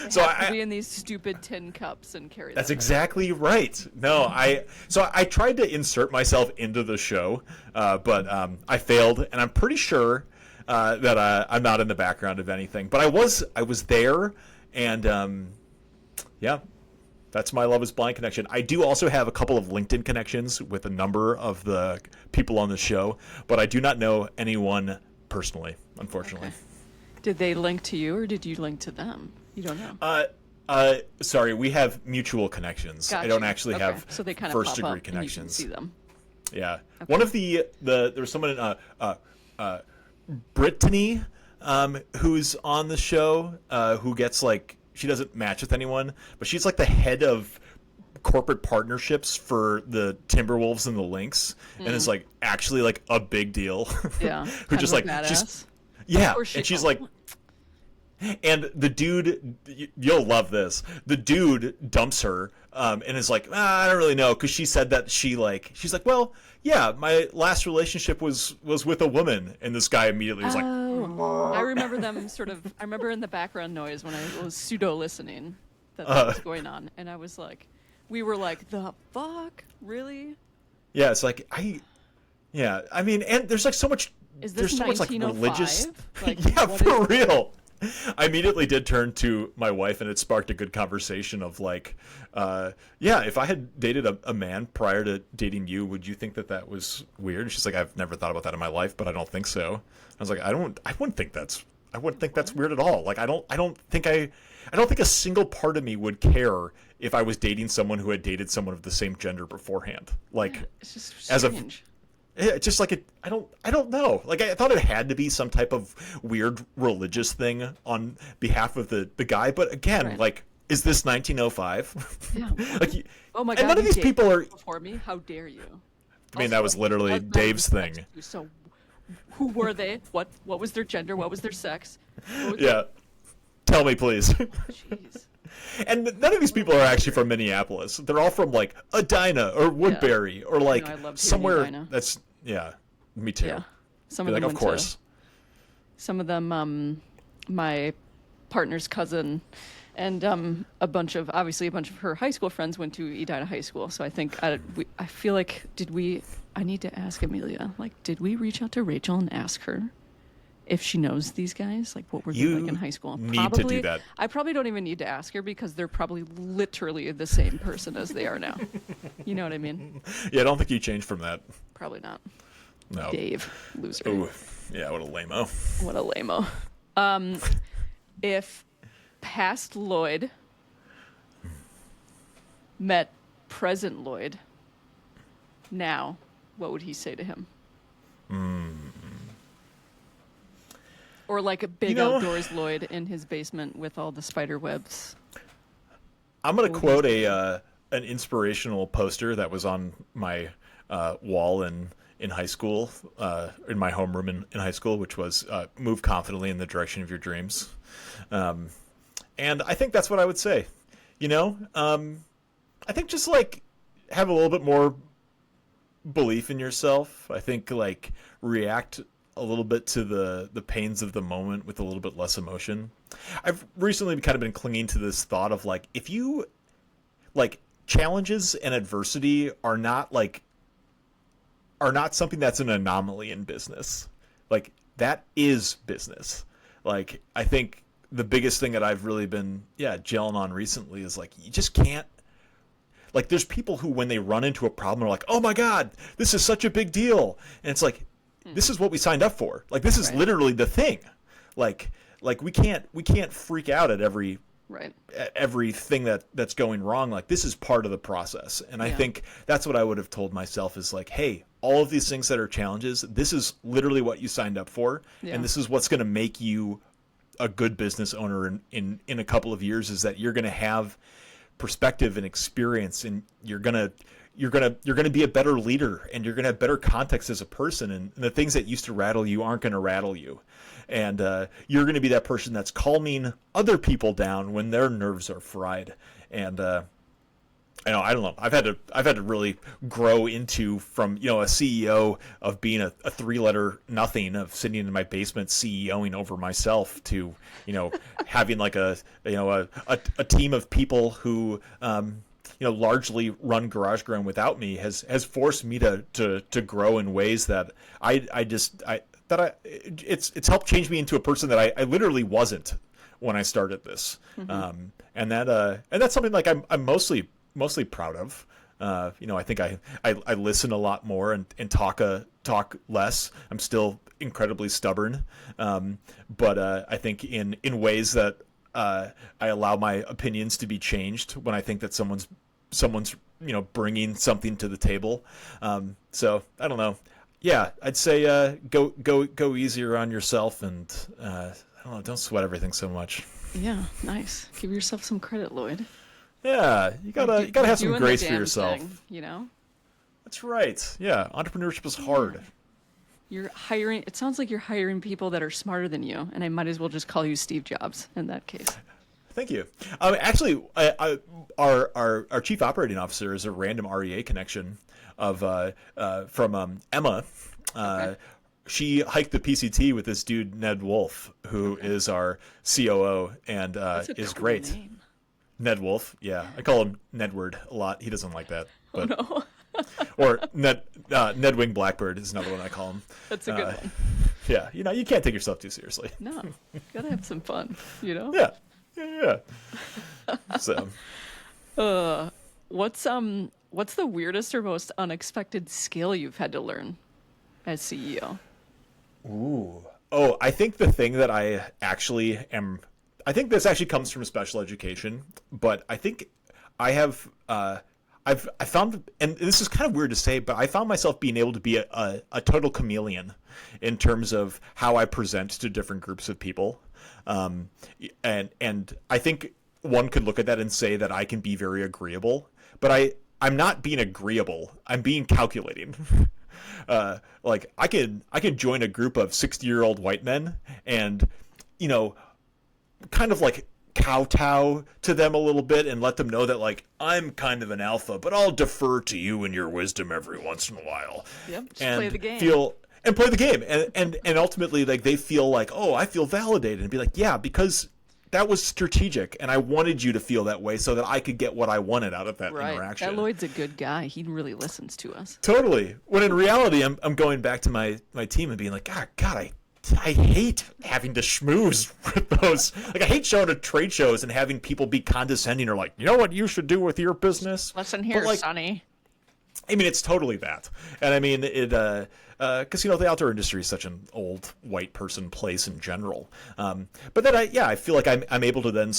So Have to be in these stupid tin cups and carry That's them. exactly right. No, I tried to insert myself into the show, but I failed, and I'm pretty sure that I'm not in the background of anything. But I was there, and yeah, that's my Love Is Blind connection. I do also have a couple of LinkedIn connections with a number of the people on the show, but I do not know anyone personally, unfortunately. Okay. Did they link to you or did you link to them? You don't know. Sorry, we have mutual connections. Gotcha. I don't actually Okay. have So they kind of first pop degree up connections. And you can see them. Yeah. One of the there was someone Brittany who's on the show who gets like, she doesn't match with anyone, but she's like the head of corporate partnerships for the Timberwolves and the Lynx, and it's like actually like a big deal. Yeah. Who kind just of a like badass. yeah, Or she- and she's oh. like And the dude, you'll love this. The dude dumps her, and is like, I don't really know, because she said that she's like, well, yeah, my last relationship was with a woman, and this guy immediately was like, I remember them I remember in the background noise when I was pseudo listening that was going on, and I was like, we were like, the fuck, really? yeah, it's like yeah, I mean, and there's like so much. Is this there's so much like 1905? religious. Like, Yeah, what for is- real. I immediately did turn to my wife, and it sparked a good conversation of like, yeah, if I had dated a man prior to dating you, would you think that that was weird? And she's like, I've never thought about that in my life, but I don't think so. I was like, I wouldn't think that's weird at all. Like, I don't think a single part of me would care if I was dating someone who had dated someone of the same gender beforehand. Like, Yeah, it's just as a strange. it's just like I don't know. Like, I thought it had to be some type of weird religious thing on behalf of the guy, but again, Right. like, is this 1905? Yeah. Like, Oh my and god! none of you these dated people are. before me. How dare you? I mean, that was literally Dave's thing. So, who were they? What was their gender? What was their sex? What was Yeah, tell me, please. Jeez. And none of these people are actually from Minneapolis. They're all from like Edina or Woodbury or like I loved hearing somewhere Edina. that's me too. Yeah. Some Be of like, them of went to- course. some of them, my partner's cousin, and a bunch of her high school friends went to Edina High School. So I think I feel like I need to ask Amelia. Like, did we reach out to Rachel and ask her if she knows these guys? Like, what were they You like in high school? need to do that. I probably don't even need to ask her because they're probably literally the same person as they are now. You know what I mean? Yeah, I don't think you changed from that. Probably not. No. Dave, loser. Ooh, yeah, what a lame-o. What a lame-o. If past Lloyd met present Lloyd now, what would he say to him? Or like a big outdoors Lloyd in his basement with all the spider webs. I'm going to quote an inspirational poster that was on my wall in high school, in my homeroom in high school, which was move confidently in the direction of your dreams. And I think that's what I would say. I think just like have a little bit more belief in yourself. I think like react a little bit to the pains of the moment with a little bit less emotion. I've recently kind of been clinging to this thought of like, if you like challenges and adversity are not something that's an anomaly in business. Like, that is business. Like, I think the biggest thing that I've really been gelling on recently is like, you just can't, like, there's people who when they run into a problem are like, oh my god, this is such a big deal, and it's like, this is what we signed up for. Like, this is literally the thing. Like we can't freak out at everything that's going wrong. Like, this is part of the process. And I think that's what I would have told myself is like, hey, all of these things that are challenges, this is literally what you signed up for. And this is what's going to make you a good business owner in a couple of years, is that you're going to have perspective and experience, and you're going to be a better leader, and you're going to have better context as a person, and the things that used to rattle you aren't going to rattle you. And you're going to be that person that's calming other people down when their nerves are fried. And I don't know. I've had to really grow into, from a CEO of being a three-letter nothing, of sitting in my basement CEOing over myself, to having like a team of people who largely run GarageGround without me, has forced me to grow in ways that it's helped change me into a person that I literally wasn't when I started this. Mm-hmm. And that's something like I'm mostly proud of. I think I listen a lot more and talk less. I'm still incredibly stubborn, but I think in ways that I allow my opinions to be changed when I think that someone's bringing something to the table. So I don't know. Yeah, I'd say go easier on yourself, and I don't know, don't sweat everything so much. Yeah, nice. Give yourself some credit, Lloyd. Yeah, you gotta have some grace for yourself. Thing, That's right. Yeah, entrepreneurship is hard. You're hiring, it sounds like you're hiring people that are smarter than you, and I might as well just call you Steve Jobs in that case. Thank you. Actually, our chief operating officer is a random REA connection of from Emma. Okay. She hiked the PCT with this dude Ned Wolf, who is our COO and That's a is cool great. name. Ned Wolf, yeah, I call him Nedward a lot. He doesn't like that, Oh but no, or Nedwing Blackbird is another one I call him. that's a good one. Yeah, you can't take yourself too seriously. No, gotta have some fun, you know? Yeah, yeah. So, What's the weirdest or most unexpected skill you've had to learn as CEO? ooh, oh, I think the thing that I actually am, I think this actually comes from special education, but I think I have, I found, and this is kind of weird to say, but I found myself being able to be a total chameleon in terms of how I present to different groups of people. And I think one could look at that and say that I can be very agreeable, but I'm not being agreeable. I'm being calculating. Like I could join a group of 60-year-old white men and, you know, kind of like kowtow to them a little bit and let them know that like I'm kind of an alpha, but I'll defer to you and your wisdom every once in a while. Yep, just And play the game. play the game, and ultimately like they feel like, oh, I feel validated, and be like, yeah, because that was strategic, and I wanted you to feel that way so that I could get what I wanted out of that Right. interaction. That Lloyd's a good guy. He really listens to us. Totally. When in reality, I'm going back to my team and being like, God, I hate having to schmooze with those. Like, I hate showing at trade shows and having people be condescending or like, you know what you should do with your business? Listen here, But, like, Sonny. I mean, it's totally that. And I mean, because, the outdoor industry is such an old white person place in general. But then I feel like I'm able to then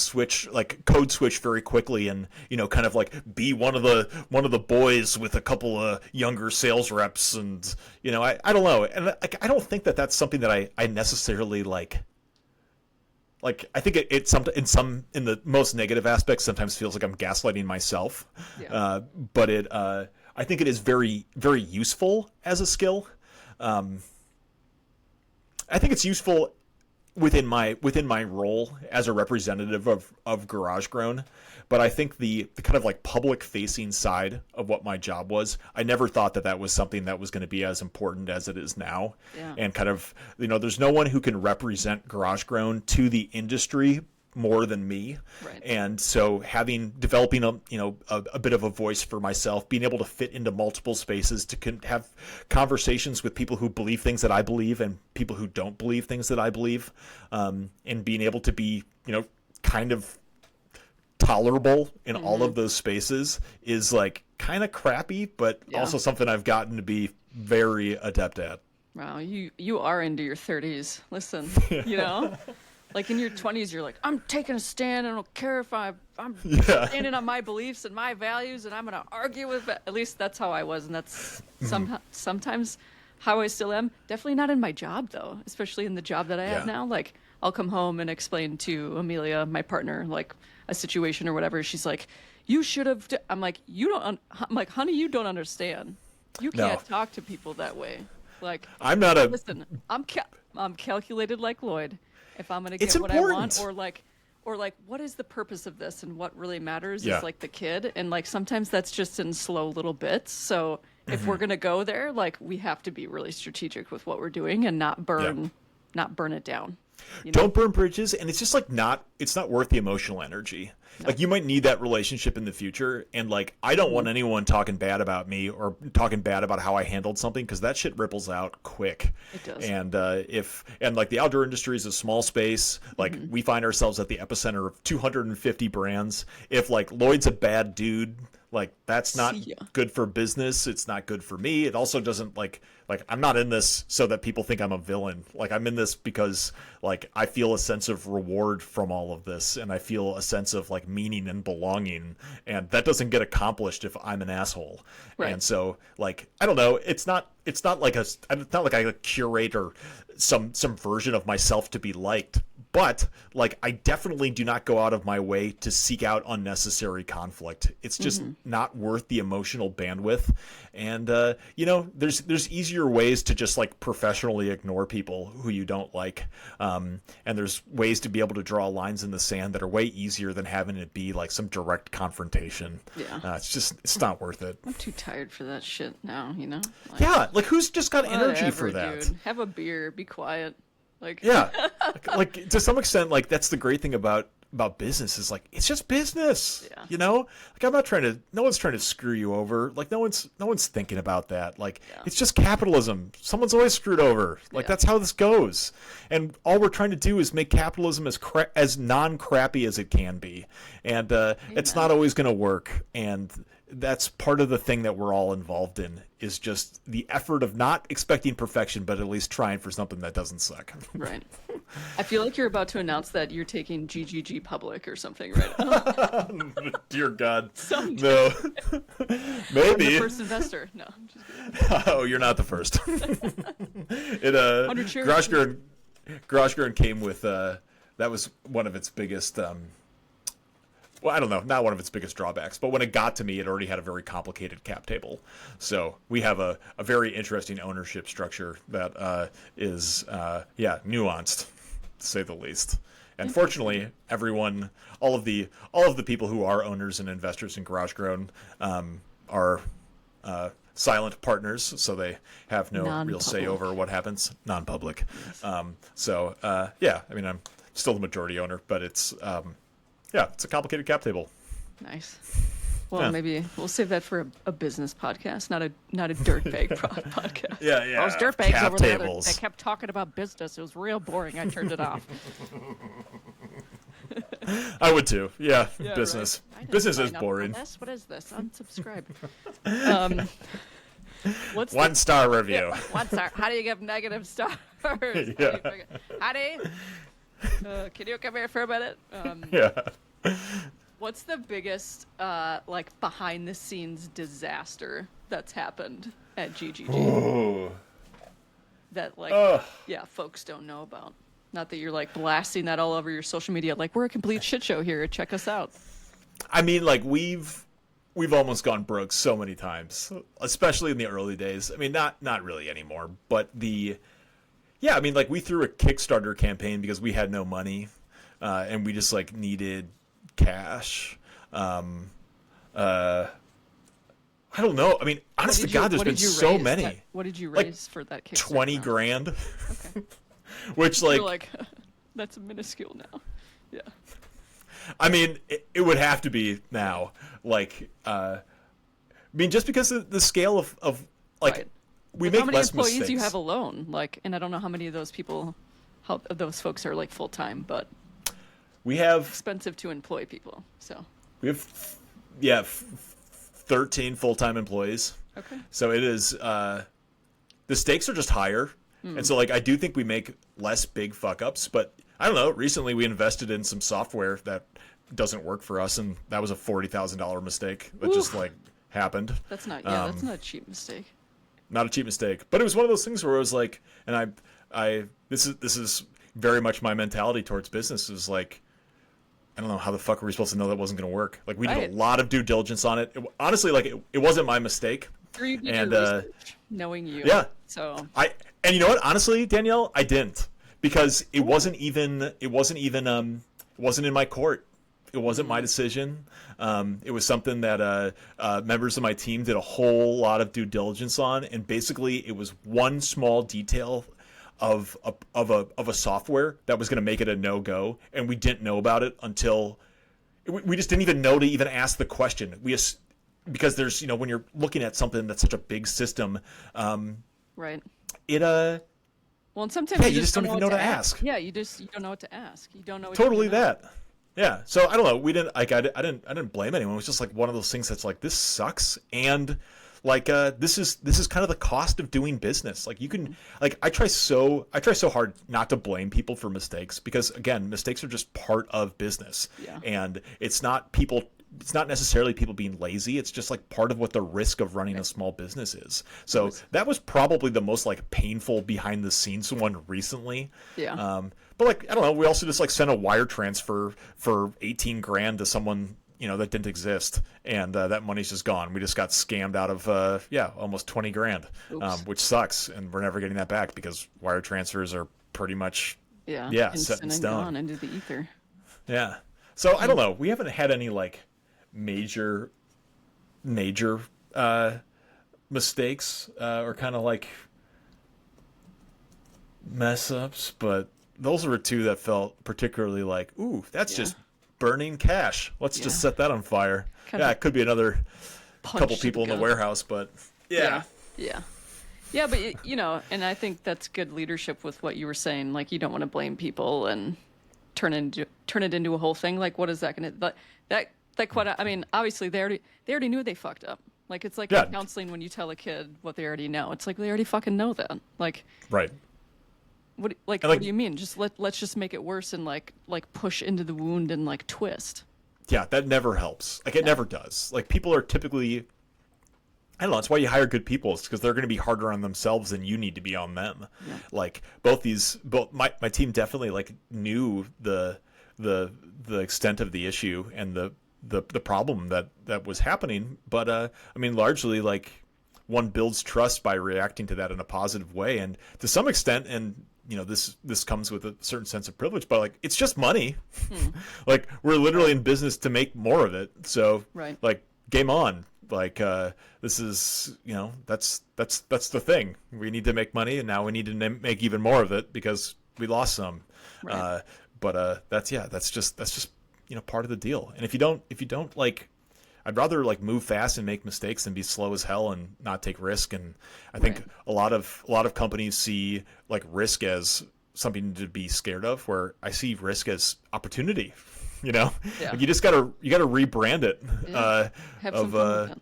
code switch very quickly and, kind of like be one of the boys with a couple of younger sales reps. And, I don't know. And I don't think that that's something that I necessarily like. Like, I think it's in the most negative aspects sometimes feels like I'm gaslighting myself. Yeah. But I think it is very, very useful as a skill. I think it's useful within my role as a representative of Garage Grown, but I think the kind of like public facing side of what my job was, I never thought that was something that was going to be as important as it is now. Yeah. And kind of, there's no one who can represent Garage Grown to the industry more than me. Right. And so developing a bit of a voice for myself, being able to fit into multiple spaces to have conversations with people who believe things that I believe and people who don't believe things that I believe, and being able to be, kind of tolerable in all of those spaces is like kind of crappy, but also something I've gotten to be very adept at. Wow, you are into your 30s. Listen, like in your 20s, you're like, I'm taking a stand. I don't care if I'm standing on my beliefs and my values, and I'm going to argue with it. At least that's how I was, and that's sometimes how I still am. Definitely not in my job, though, especially in the job that I have now. Like, I'll come home and explain to Amelia, my partner, like a situation or whatever. She's like, you should have. I'm like, I'm like, honey, you don't understand. You can't talk to people that way. Like, I'm not a. Listen, I'm calculated like Lloyd. If I'm gonna get It's what important. I want, or like, what is the purpose of this, and what really matters is like the kid, and like sometimes that's just in slow little bits. So if we're gonna go there, like we have to be really strategic with what we're doing and not burn it down. Don't burn bridges, and it's just like it's not worth the emotional energy. No. Like, you might need that relationship in the future, and like I don't want anyone talking bad about me or talking bad about how I handled something, because that shit ripples out quick. It does. And like the outdoor industry is a small space. Like we find ourselves at the epicenter of 250 brands. If like Lloyd's a bad dude, like that's not good for business. It's not good for me. It also doesn't like I'm not in this so that people think I'm a villain. Like, I'm in this because like I feel a sense of reward from all of this, and I feel a sense of like meaning and belonging, and that doesn't get accomplished if I'm an asshole. Right. And so like I don't know, it's not like I curate or some version of myself to be liked, But like, I definitely do not go out of my way to seek out unnecessary conflict. It's just not worth the emotional bandwidth. And there's easier ways to just like professionally ignore people who you don't like. And there's ways to be able to draw lines in the sand that are way easier than having it be like some direct confrontation. Yeah. It's not worth it. I'm too tired for that shit now, Like, yeah, like who's just got energy for that? Dude. Have a beer, be quiet. Like yeah, like to some extent, like that's the great thing about business is like it's just business. Yeah. Like no one's trying to screw you over. Like no one's thinking about that. Like it's just capitalism. Someone's always screwed over. Like that's how this goes. And all we're trying to do is make capitalism as non-crappy as it can be. And it's not always going to work. And that's part of the thing that we're all involved in is just the effort of not expecting perfection, but at least trying for something that doesn't suck. Right. I feel like you're about to announce that you're taking GGG public or something right now. Dear God. No. Maybe. I'm the first investor. No, I'm just kidding. Oh, you're not the first. Garage Gurn came with that was one of its biggest well, I don't know, not one of its biggest drawbacks, but when it got to me, it already had a very complicated cap table. So we have a very interesting ownership structure that is nuanced, to say the least. And fortunately, all of the people who are owners and investors in Garage Grown are silent partners, so they have no real say over what happens. Non-public. Yes. I'm still the majority owner, but it's it's a complicated cap table. Nice. Well, maybe we'll save that for a business podcast, not a dirtbag podcast. Yeah. Those dirtbags cap over there, tables. they kept talking about business. It was real boring. I turned it off. I would too. Yeah business. Right. Business is boring. What is this? Unsubscribe. What's 1 star review? 1 star. How do you give negative stars? Yeah. Honey, can you come here for a minute? What's the biggest behind the scenes disaster that's happened at GGG? Ooh. That folks don't know about. Not that you're like blasting that all over your social media, like we're a complete shit show here. Check us out. I mean, like we've almost gone broke so many times, especially in the early days. I mean, not really anymore, but we threw a Kickstarter campaign because we had no money, and we just like needed cash. I don't know. I mean, honest to God, there's been so many. What did you raise for that Kickstarter? 20 grand. Okay. Which like that's minuscule now. Yeah. I mean, it would have to be now. Like, I mean, just because of the scale of like, right. We make less mistakes. How many employees you have alone? Like, and I don't know how many of those people, of those folks are like full time, but we have expensive to employ people. So we have 13 full time employees. Okay. So it is the stakes are just higher, and so like I do think we make less big fuck ups, but. I don't know. Recently, we invested in some software that doesn't work for us, and that was a $40,000 mistake that just like happened. That's not. Yeah, that's not a cheap mistake. Not a cheap mistake, but it was one of those things where I was like, and this is very much my mentality towards business is like, I don't know how the fuck were we supposed to know that wasn't going to work. Like we did a lot of due diligence on it. Honestly, like it wasn't my mistake. And research, knowing you. Yeah. So and you know what? Honestly, Danielle, I didn't. Because it wasn't in my court. It wasn't my decision. It was something that members of my team did a whole lot of due diligence on, and basically it was one small detail of a software that was going to make it a no-go, and we didn't know about it until we just didn't even know to even ask the question. Because there's when you're looking at something that's such a big system, right? Well, and sometimes you just don't even know to ask. Yeah, you don't know what to ask. You don't know what totally that. Yeah. So I don't know. We didn't like I didn't blame anyone. It was just like one of those things that's like this sucks, and like this is kind of the cost of doing business. Like you can like I try so hard not to blame people for mistakes because again, mistakes are just part of business. Yeah. And it's not people it's not necessarily people being lazy. It's just like part of what the risk of running a small business is. So that was probably the most like painful behind the scenes one recently. Yeah. But like, I don't know, we also just like sent a wire transfer for 18 grand to someone, that didn't exist. And that money's just gone. We just got scammed out of, almost 20 grand, which sucks. And we're never getting that back because wire transfers are pretty much, set in stone. Gone into the ether. Yeah. So I don't know. We haven't had any like major mistakes or kind of like mess ups, but those were two that felt particularly like, ooh, that's just burning cash. Let's just set that on fire. It could be another couple people in the warehouse, but Yeah, but and I think that's good leadership with what you were saying. Like, you don't want to blame people and turn it into a whole thing. Like, what is that going to I mean, obviously they already knew they fucked up. Like, it's like in counseling when you tell a kid what they already know. It's like they already fucking know that. Like, right. What do you mean? Just let's just make it worse and like push into the wound and like twist. Yeah, that never helps. Like, it never does. Like, people are typically, I don't know, that's why you hire good people. It's because they're going to be harder on themselves than you need to be on them. Yeah. Like, both my team definitely like knew the extent of the issue and the problem that was happening. But I mean, largely, like, one builds trust by reacting to that in a positive way, and to some extent, and this comes with a certain sense of privilege, but like, it's just money. Like, we're literally in business to make more of it. So like, game on. Like, this is, that's the thing. We need to make money, and now we need to make even more of it because we lost some. Right. But that's just part of the deal. And if you don't like, I'd rather like move fast and make mistakes than be slow as hell and not take risk. And I think a lot of companies see like risk as something to be scared of, where I see risk as opportunity. Like, you just gotta rebrand it. Have some fun with it.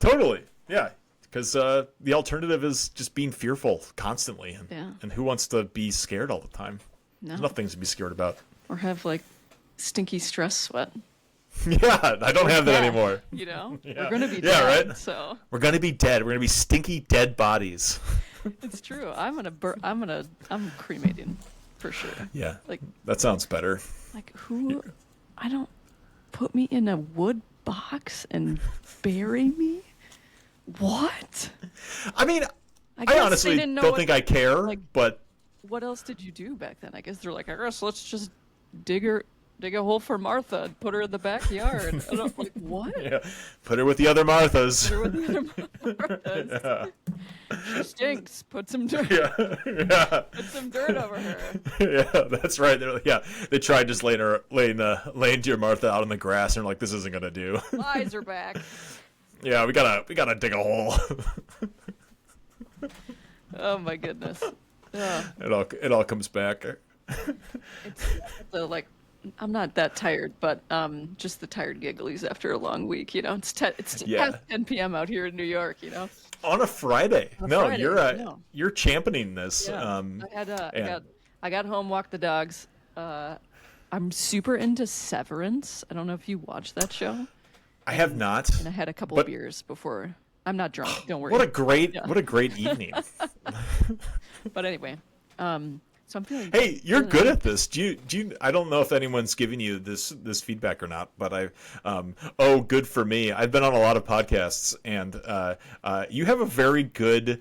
Totally, yeah. Because the alternative is just being fearful constantly, and who wants to be scared all the time? No. There's nothing to be scared about. Or have like stinky stress sweat. Yeah, I don't have that anymore. We're gonna be dead. Right? So we're gonna be dead. We're gonna be stinky dead bodies. It's true. I'm cremating for sure. Yeah, like, that sounds better. Like, I don't put me in a wood box and bury me. What? I mean, I honestly don't think I care. Like, but what else did you do back then? I guess they're like, I guess let's just dig a hole for Martha and put her in the backyard. And I'm like, what? Yeah. Put her with the other Marthas. Yeah. She stinks. Put some dirt. Put some dirt over her. Yeah, that's right. They tried just laying dear Martha out on the grass, and they're like, this isn't gonna do. Flies are back. Yeah, we gotta dig a hole. Oh my goodness. It all comes back. So like, I'm not that tired, but just the tired gigglies after a long week. It's past 10 p.m. out here in New York. On a Friday. You're championing this. Yeah. I got home, walked the dogs. I'm super into Severance. I don't know if you watched that show. I have not. And I had a couple of beers before. I'm not drunk. Don't worry. What a great evening. But anyway, so I'm feeling. Hey, you're good at this. Do you? I don't know if anyone's giving you this feedback or not, but good for me. I've been on a lot of podcasts, and you have a very good.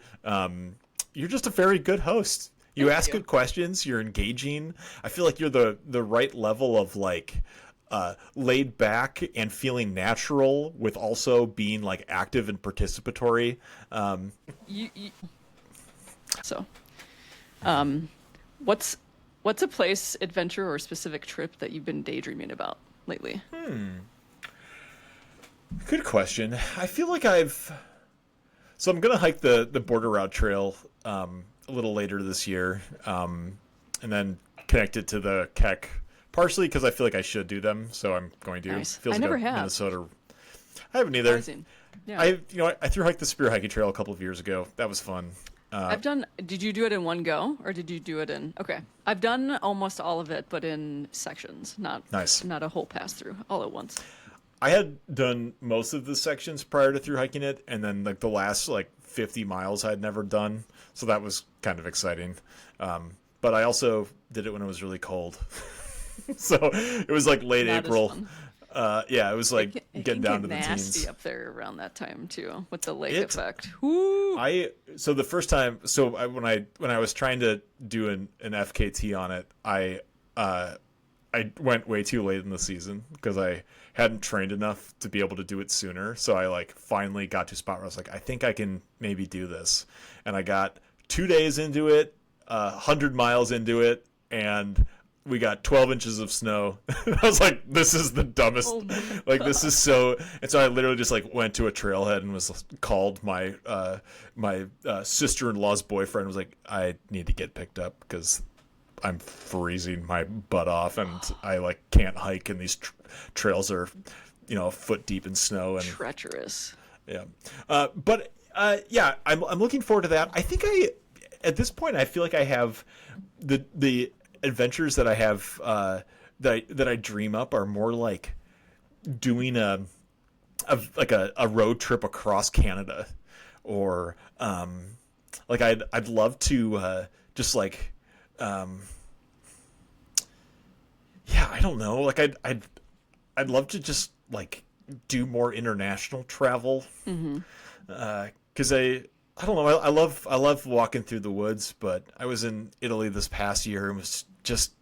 You're just a very good host. You ask good questions. You're engaging. I feel like you're the right level of like. Laid back and feeling natural with also being like active and participatory. What's a place, adventure, or specific trip that you've been daydreaming about lately? Good question. I feel like so I'm gonna hike the Border Route Trail a little later this year, and then connect it to the Keck. Partially because I feel like I should do them, so I'm going to. Nice. Feels I like never a have. Minnesota. I haven't either. Yeah. I through hiked the Spear Hiking Trail a couple of years ago. That was fun. Did you do it in one go, or did you do it in? Okay, I've done almost all of it, but in sections, not a whole pass through all at once. I had done most of the sections prior to through hiking it, and then like the last like 50 miles I'd never done, so that was kind of exciting. But I also did it when it was really cold, so it was like late Not as April. fun. Yeah, it was like It getting can down get to the nasty teens. up there around that time too, with the lake It effect. Whoo! so the first time, when I was trying to do an FKT on it, I went way too late in the season because I hadn't trained enough to be able to do it sooner. So I like finally got to a spot where I was like, I think I can maybe do this. And I got 2 days into it, 100 miles into it, and we got 12 inches of snow. I was like, this is the dumbest. Oh my Like, God. this is so. And so I literally just like went to a trailhead and was called my sister-in-law's boyfriend. Was like, I need to get picked up because I'm freezing my butt off, and I like can't hike, and these trails are, a foot deep in snow, and Treacherous. yeah. Yeah, I'm looking forward to that. I think at this point I feel like I have the adventures that I have that I dream up are more like doing a road trip across Canada, or like I'd love to just like yeah, I don't know. Like I'd love to just like do more international travel. Because I don't know. I love walking through the woods, but I was in Italy this past year and was just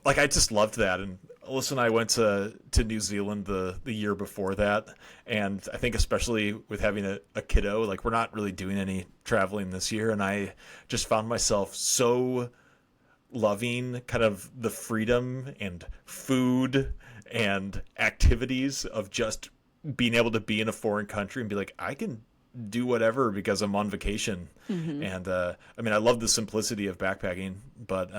like I just loved that. And Alyssa and I went to New Zealand the year before that, and I think especially with having a kiddo, like we're not really doing any traveling this year, and I just found myself so loving kind of the freedom and food and activities of just being able to be in a foreign country and be like, I can do whatever because I'm on vacation. And I mean, I love the simplicity of backpacking, but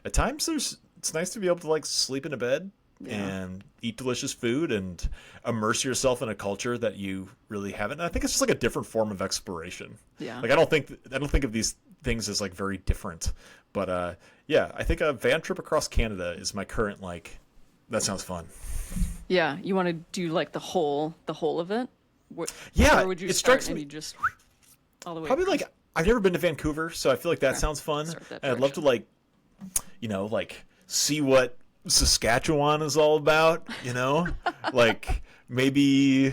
at times it's nice to be able to like sleep in a bed and eat delicious food and immerse yourself in a culture that you really haven't. And I think it's just like a different form of exploration. Yeah. Like I don't think of these things as like very different, but yeah, I think a van trip across Canada is my current like. That sounds fun. Yeah, you want to do like the whole of it? Yeah, Or would you it start strikes maybe me just all the way? probably across? like I've never been to Vancouver, so I feel like that sounds fun. Start that And I'd love to direction. like, like see what Saskatchewan is all about. Like maybe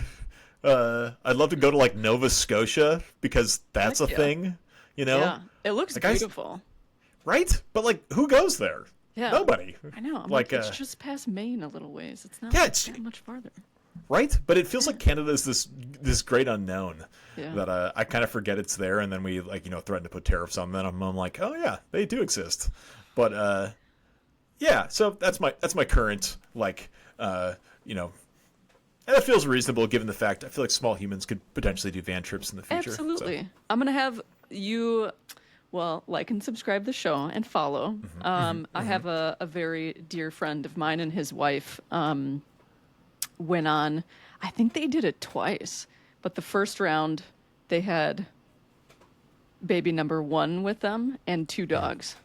I'd love to go to like Nova Scotia because that's a Heck yeah. thing. Yeah, it looks Like, beautiful. Right? But like, who goes there? Yeah, Nobody. I know. I'm Like, like, it's just past Maine a little ways. It's not Yeah, it's that much farther. right. But it feels like Canada is this great unknown Yeah. that I kind of forget it's there, and then we like threaten to put tariffs on them. I'm like, oh yeah, they do exist. But yeah, so that's my current like and it feels reasonable given the fact I feel like small humans could potentially do van trips in the future. Absolutely. I'm gonna have you, well, like and subscribe the show and follow. I have a very dear friend of mine and his wife went on. I think they did it twice, but the first round they had baby number one with them and two dogs,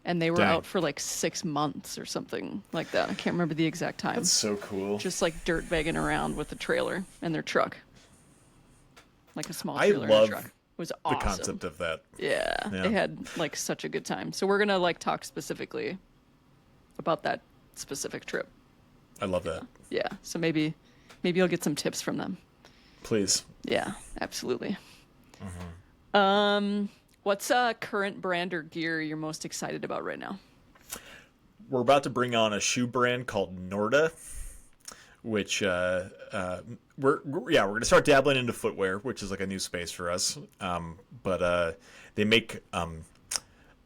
and they were Dang. out for like 6 months or something like that. I can't remember the exact time. That's so cool. Just like dirtbagging around with a trailer and their truck, like a small I trailer and a love truck. It was the awesome. concept of that. Yeah, Yeah. they had like such a good time. So we're gonna like talk specifically about that specific trip. I love that. Yeah, so maybe you'll get some tips from them. Please. Yeah, absolutely. What's current brand or gear you're most excited about right now? We're about to bring on a shoe brand called Norda, which we're gonna start dabbling into footwear, which is like a new space for us. But they make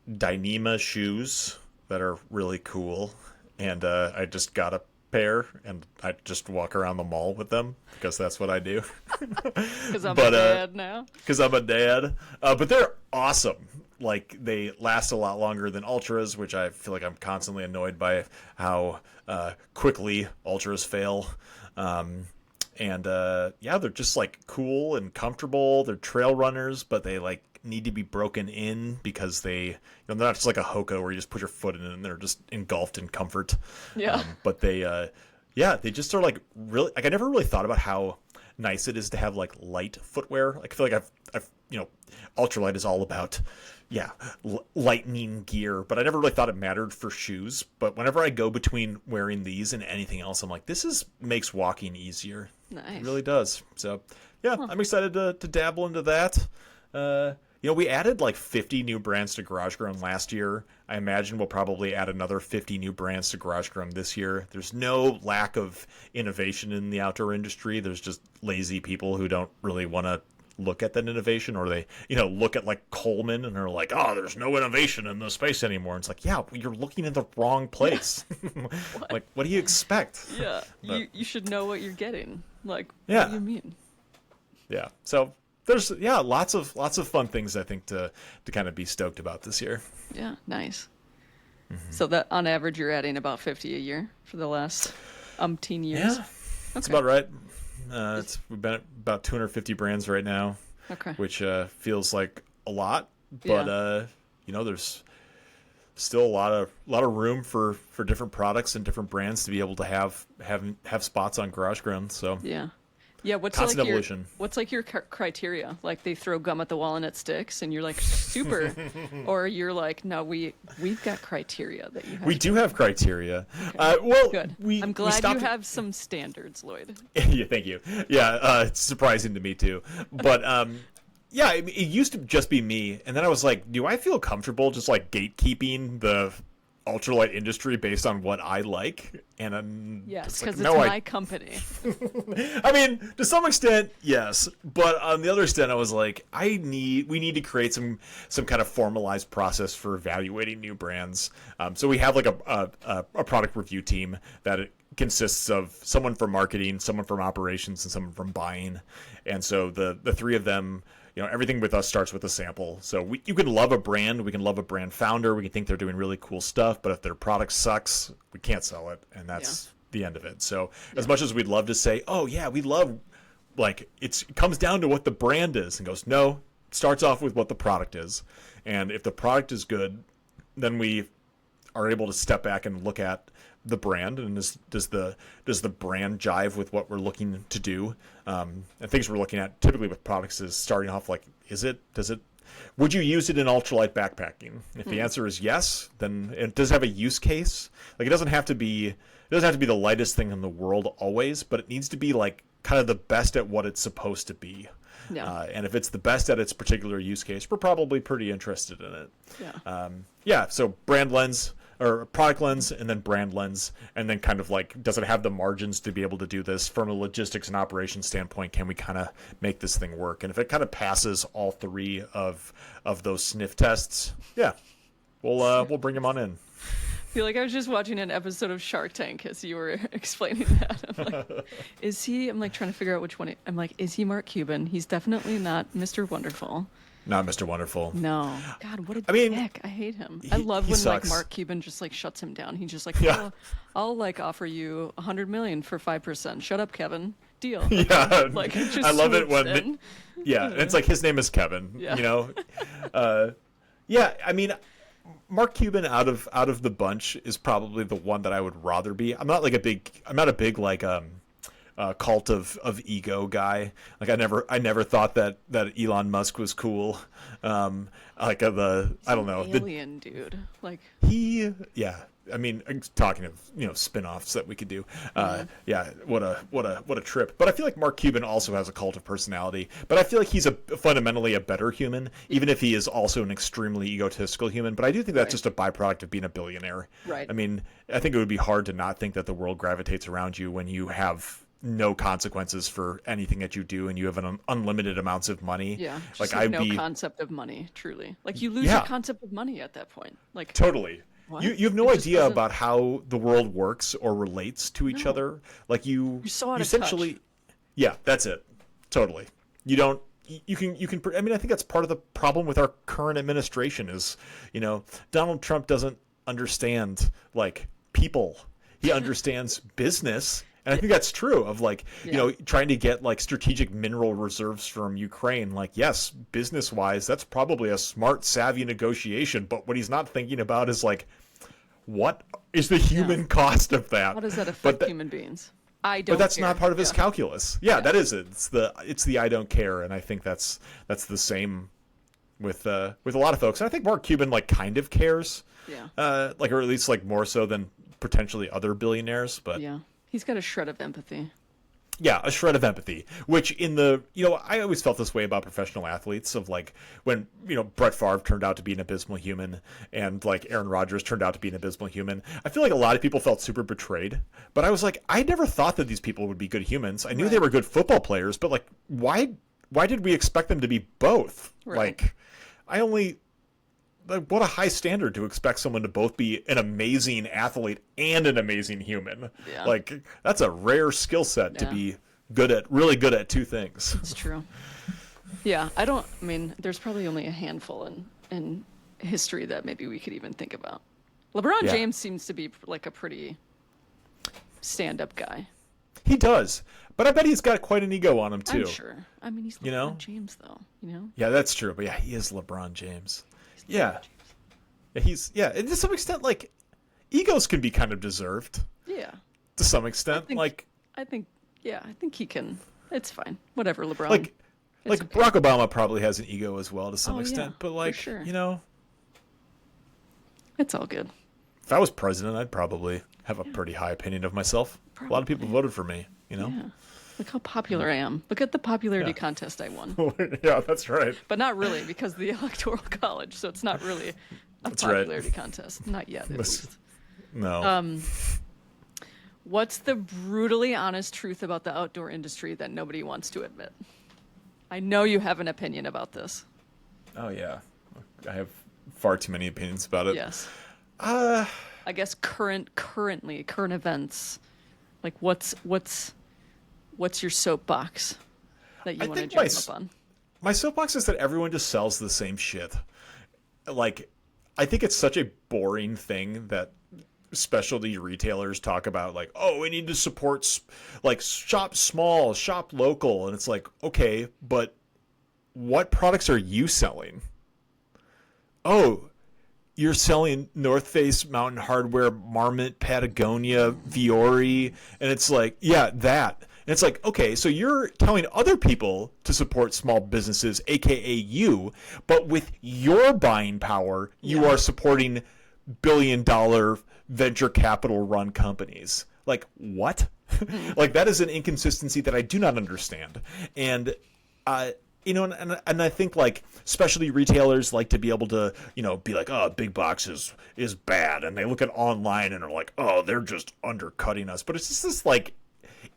Dyneema shoes that are really cool, and I just got a pair, and I just walk around the mall with them because that's what I do. Because I'm But, a dad now. Because I'm a dad. But they're awesome. Like, they last a lot longer than Ultras, which I feel like I'm constantly annoyed by how quickly Ultras fail. And yeah, they're just like cool and comfortable. They're trail runners, but they like need to be broken in because they're not just like a Hoka where you just put your foot in it and they're just engulfed in comfort. Yeah. But they Yeah, they just are like really like I never really thought about how nice it is to have like light footwear. Like I feel like I've ultralight is all about yeah lightning gear, but I never really thought it mattered for shoes. But whenever I go between wearing these and anything else, I'm like, this is makes walking easier. Nice. It really does. So yeah, I'm excited to dabble into that. We added like 50 new brands to Garage Grown last year. I imagine we'll probably add another 50 new brands to Garage Grown this year. There's no lack of innovation in the outdoor industry. There's just lazy people who don't really want to look at that innovation, or they, look at like Coleman and are like, oh, there's no innovation in this space anymore. And it's like, yeah, you're looking in the wrong place. Like, what do you expect? Yeah, but, you should know what you're getting. Like, yeah. What do you mean? Yeah, so there's lots of fun things I think to kind of be stoked about this year. Yeah, nice. Mm-hmm. So that on average you're adding about 50 a year for the last umpteen years. Yeah, that's about right. We've been at about 250 brands right now. Okay. Which feels like a lot, but there's still a lot of room for different products and different brands to be able to have spots on Garage Ground. So yeah. Yeah, what's constant evolution. What's like your criteria? Like they throw gum at the wall and it sticks, and you're like super, or you're like, no, we've got criteria that you have. We do have criteria. Okay. Well, good. I'm glad you have some standards, Lloyd. Yeah, thank you. Yeah, it's surprising to me too, but yeah, it used to just be me, and then I was like, do I feel comfortable just like gatekeeping the ultralight industry based on what I like? And I'm yes, because it's my company. I mean, to some extent, yes, but on the other extent, I was like, we need to create some kind of formalized process for evaluating new brands. So we have like a product review team that it consists of someone from marketing, someone from operations, and someone from buying. And so the three of them, everything with us starts with a sample. So you can love a brand, we can love a brand founder, we can think they're doing really cool stuff, but if their product sucks, we can't sell it, and that's the end of it. So as much as we'd love to say, oh yeah, we love, like it comes down to what the brand is, and goes, no, it starts off with what the product is. And if the product is good, then we are able to step back and look at the brand, and does the brand jive with what we're looking to do? And things we're looking at typically with products is starting off like, would you use it in ultralight backpacking? If the answer is yes, then it does have a use case. Like it doesn't have to be the lightest thing in the world always, but it needs to be like kind of the best at what it's supposed to be. Yeah. And if it's the best at its particular use case, we're probably pretty interested in it. Yeah. So brand lens, or product lens, and then brand lens, and then kind of like, does it have the margins to be able to do this from a logistics and operations standpoint? Can we kind of make this thing work? And if it kind of passes all three of those sniff tests, we'll bring them on in. I feel like I was just watching an episode of Shark Tank as you were explaining that. I'm like, I'm like trying to figure out which one. I'm like, is he Mark Cuban? He's definitely not Mr. Wonderful. Not Mr. Wonderful. No. God, what a dick. I hate him. I love when sucks. like Mark Cuban just like shuts him down. He's just like, I'll like offer you $100 million for 5%. Shut up, Kevin. Deal. Yeah. Like just I love it when it's like his name is Kevin. Yeah. I mean, Mark Cuban out of the bunch is probably the one that I would rather be. I'm not a big like cult of ego guy. Like I never thought that Elon Musk was cool. I don't know, alien dude. Like I mean, talking of spin-offs that we could do. What a trip. But I feel like Mark Cuban also has a cult of personality. But I feel like he's fundamentally a better human, even if he is also an extremely egotistical human. But I do think that's just a byproduct of being a billionaire. Right. I mean, I think it would be hard to not think that the world gravitates around you when you have no consequences for anything that you do, and you have an unlimited amounts of money. Yeah, just like no concept of money, truly. Like you lose your concept of money at that point. Like totally. You have no idea about how the world works or relates to each other. Like you're so out of essentially touch. Yeah, that's it. Totally. You don't. You can. I mean, I think that's part of the problem with our current administration is, Donald Trump doesn't understand like people. He understands business. And I think that's true of like, trying to get like strategic mineral reserves from Ukraine. Like, yes, business wise, that's probably a smart, savvy negotiation. But what he's not thinking about is like, what is the human cost of that? How does that affect human beings? I don't. But that's care. not part of his calculus. Yeah, that is it. It's the I don't care, and I think that's the same with a lot of folks. And I think Mark Cuban like kind of cares. Yeah. Like, or at least like more so than potentially other billionaires. But yeah, he's got a shred of empathy. Yeah, a shred of empathy, which I always felt this way about professional athletes of like when, Brett Favre turned out to be an abysmal human and like Aaron Rodgers turned out to be an abysmal human. I feel like a lot of people felt super betrayed, but I was like, I never thought that these people would be good humans. I knew they were good football players, but like, why did we expect them to be both? Like, what a high standard to expect someone to both be an amazing athlete and an amazing human. Yeah. Like, that's a rare skill set to be really good at two things. It's true. Yeah, there's probably only a handful in history that maybe we could even think about. LeBron James seems to be like a pretty stand-up guy. He does. But I bet he's got quite an ego on him, too. I'm sure. He's LeBron James, though, Yeah, that's true. But yeah, he is LeBron James. Yeah. And to some extent, like, egos can be kind of deserved. Yeah. To some extent. I think he can. It's fine. Whatever, LeBron. Like okay. Barack Obama probably has an ego as well to some extent. But, like, sure. It's all good. If I was president, I'd probably have a pretty high opinion of myself. Probably. A lot of people voted for me, Yeah. Look how popular I am. Look at the popularity contest I won. Yeah, that's right. But not really, because of the Electoral College, so it's not really a popularity contest. Not yet, at least. No. What's the brutally honest truth about the outdoor industry that nobody wants to admit? I know you have an opinion about this. Oh, yeah. I have far too many opinions about it. Yes. I guess current events. Like, what's your soapbox that you want to jump up on? My soapbox is that everyone just sells the same shit. Like, I think it's such a boring thing that specialty retailers talk about, like, oh, we need to support, like, shop small, shop local. And it's like, okay, but what products are you selling? Oh, you're selling North Face, Mountain Hardwear, Marmot, Patagonia, Viore. And it's like, yeah, that. And it's like, okay, so you're telling other people to support small businesses, aka you, but with your buying power, you are supporting billion-dollar venture capital-run companies. Like, what? Like, that is an inconsistency that I do not understand. And, and I think, like, specialty retailers like to be able to, be like, oh, big box is bad. And they look at online and are like, oh, they're just undercutting us. But it's just this, like,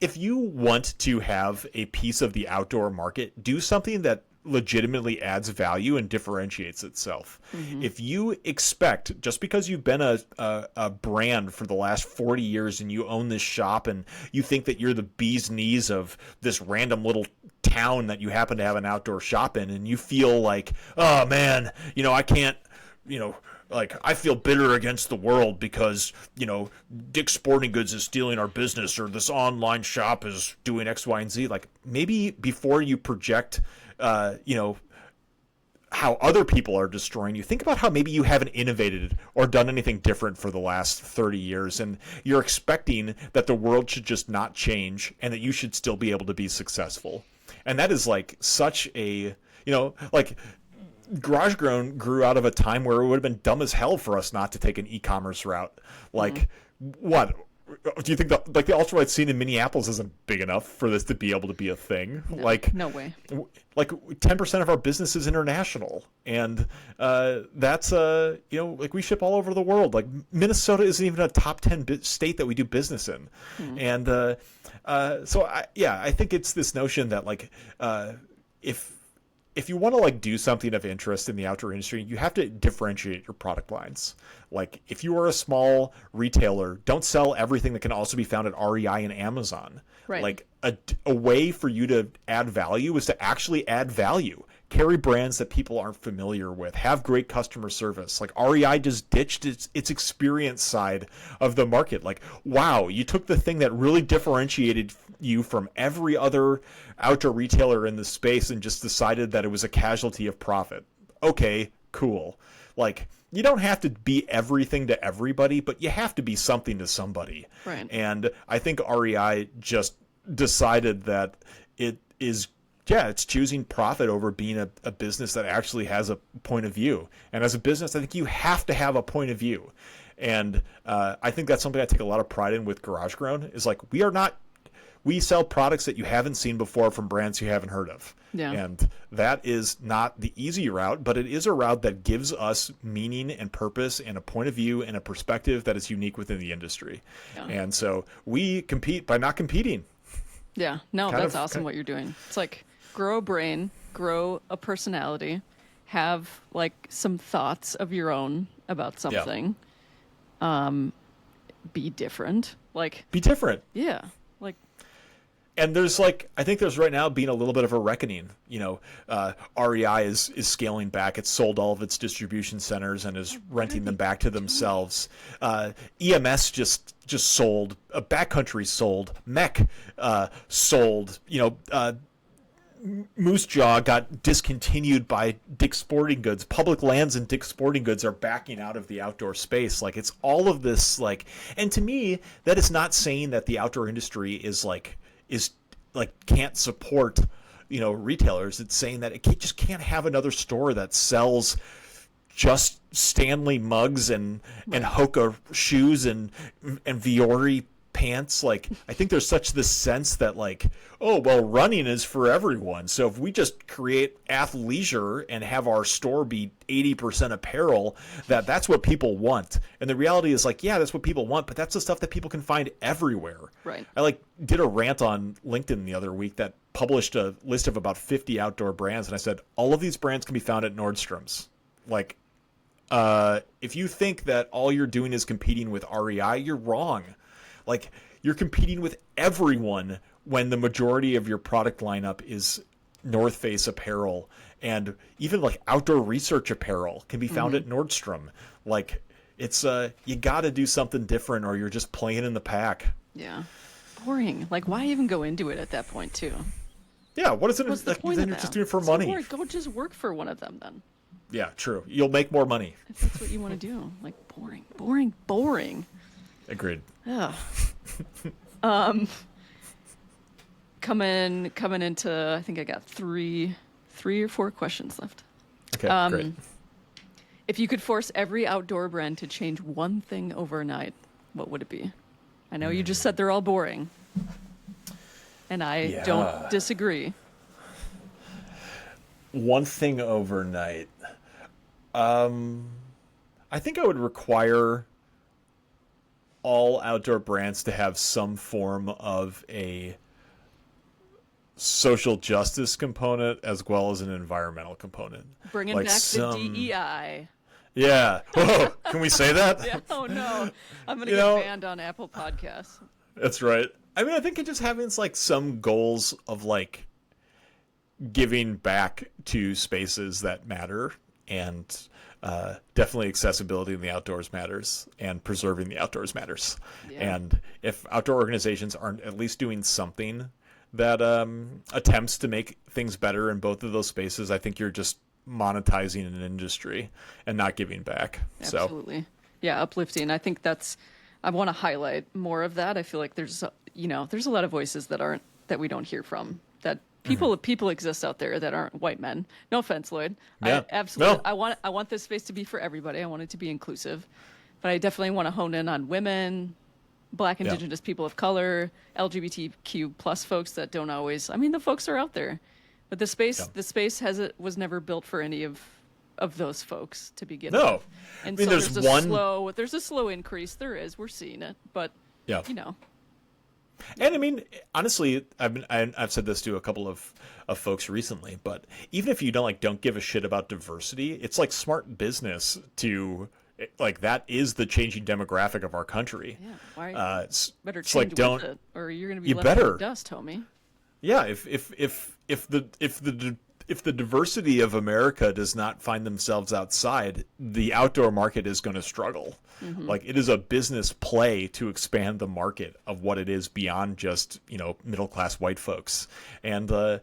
if you want to have a piece of the outdoor market, do something that legitimately adds value and differentiates itself. Mm-hmm. If you expect, just because you've been a brand for the last 40 years and you own this shop and you think that you're the bee's knees of this random little town that you happen to have an outdoor shop in, and you feel like, oh man, I can't, like, I feel bitter against the world because, Dick's Sporting Goods is stealing our business, or this online shop is doing X, Y, and Z. Like, maybe before you project, how other people are destroying you, think about how maybe you haven't innovated or done anything different for the last 30 years, and you're expecting that the world should just not change and that you should still be able to be successful. And that is, like, such a, like, Garage Grown grew out of a time where it would have been dumb as hell for us not to take an e-commerce route. Like, what? Do you think the ultralight scene in Minneapolis isn't big enough for this to be able to be a thing? No, like, no way. Like 10% of our business is international, and that's like, we ship all over the world. Like, Minnesota isn't even a top 10 state that we do business in, and so I think it's this notion that, like, if you want to, like, do something of interest in the outdoor industry, you have to differentiate your product lines. Like, if you are a small retailer, don't sell everything that can also be found at REI and Amazon. Right. Like, a way for you to add value is to actually add value. Carry brands that people aren't familiar with. Have great customer service. Like, REI just ditched its experience side of the market. Like, wow, you took the thing that really differentiated you from every other outdoor retailer in the space and just decided that it was a casualty of profit. Okay, cool. Like, you don't have to be everything to everybody, but you have to be something to somebody. Right. And I think REI just decided that it is, it's choosing profit over being a business that actually has a point of view. And as a business, I think you have to have a point of view. And I think that's something I take a lot of pride in with Garage Grown, is like, we sell products that you haven't seen before from brands you haven't heard of. Yeah. And that is not the easy route, but it is a route that gives us meaning and purpose and a point of view and a perspective that is unique within the industry. Yeah. And so we compete by not competing. Yeah. No, that's awesome what you're doing. It's like, grow a brain, grow a personality, have like some thoughts of your own about something. Yeah. Be different. Like, be different. Yeah. Like, and there's like, I think there's right now being a little bit of a reckoning. REI is scaling back. It's sold all of its distribution centers and is renting them back to themselves. EMS just sold. Backcountry sold. Mech sold. Moose Jaw got discontinued by Dick's Sporting Goods. Public Lands and Dick's Sporting Goods are backing out of the outdoor space. Like, it's all of this, like, and to me, that is not saying that the outdoor industry is can't support, retailers. It's saying that it just can't have another store that sells just Stanley mugs and Hoka shoes and Viore pants. Like, I think there's such this sense that, like, oh, well, running is for everyone. So if we just create athleisure and have our store be 80% apparel, that's what people want. And the reality is, like, yeah, that's what people want, but that's the stuff that people can find everywhere. Right. I did a rant on LinkedIn the other week that published a list of about 50 outdoor brands, and I said all of these brands can be found at Nordstrom's. Like, if you think that all you're doing is competing with REI, you're wrong. Like, you're competing with everyone when the majority of your product lineup is North Face apparel, and even like outdoor research apparel can be found at Nordstrom. Like, it's you got to do something different, or you're just playing in the pack. Yeah, boring. Like, why even go into it at that point, too? Yeah, what is it? What's the point then of you're that? just doing it for money. So go just work for one of them then. Yeah, true. You'll make more money. If that's what you want to do. Like, boring. Agreed. Yeah. Coming into, I think I got three or four questions left. Okay, great. If you could force every outdoor brand to change one thing overnight, what would it be? I know you just said they're all boring, and I don't disagree. One thing overnight. I think I would require all outdoor brands to have some form of a social justice component as well as an environmental component. Bringing back the DEI. Yeah. Whoa, can we say that? Yeah. Oh, no. I'm going to get banned on Apple Podcasts. That's right. I mean, I think it just having like some goals of like giving back to spaces that matter, and definitely accessibility in the outdoors matters, and preserving the outdoors matters. Yeah. And if outdoor organizations aren't at least doing something that attempts to make things better in both of those spaces, I think you're just monetizing an industry and not giving back. Absolutely. Yeah, uplifting. I think I want to highlight more of that. I feel like there's a lot of voices that we don't hear from, that people exist out there that aren't white men. No offense, Lloyd. Yeah. Absolutely. No. I want this space to be for everybody. I want it to be inclusive, but I definitely want to hone in on women, Black, Indigenous people of color, LGBTQ plus folks that don't always. I mean, the folks are out there, but the space was never built for any of those folks to begin with. No, and I mean, so there's a slow increase. There is. We're seeing it, but And I mean, honestly, I've said this to a couple of folks recently, but even if you don't give a shit about diversity, it's like smart business to, like, that is the changing demographic of our country. Yeah, why? Better it's change like, with it, or you're going to be left in the dust, homie. Yeah, if the diversity of America does not find themselves outside, the outdoor market is going to struggle. Mm-hmm. Like, it is a business play to expand the market of what it is beyond just, middle class white folks. And the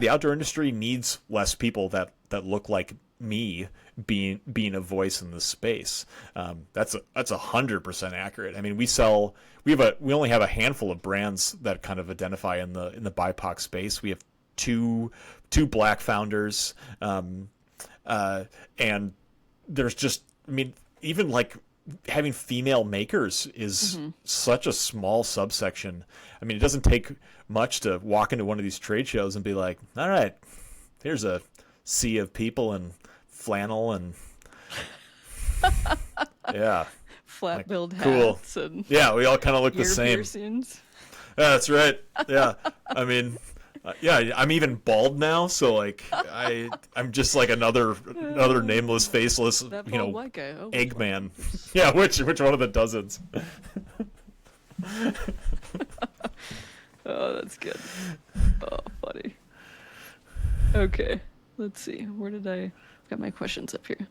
outdoor industry needs less people that look like me being a voice in this space. That's 100% accurate. I mean, we only have a handful of brands that kind of identify in the BIPOC space. We have two black founders, and there's just, I mean, even like having female makers is such a small subsection. I mean, it doesn't take much to walk into one of these trade shows and be like, all right, here's a sea of people in flannel and yeah, flat billed cool hats and yeah, we all kind of look the ear same. piercings. Yeah, that's right. Yeah, I mean, yeah, I'm even bald now, so like I'm just like another nameless, faceless, That you know, bald white guy. Oh, Eggman. Yeah, which one of the dozens? Oh, that's good. Oh, funny. Okay, let's see. Where did I got my questions up here?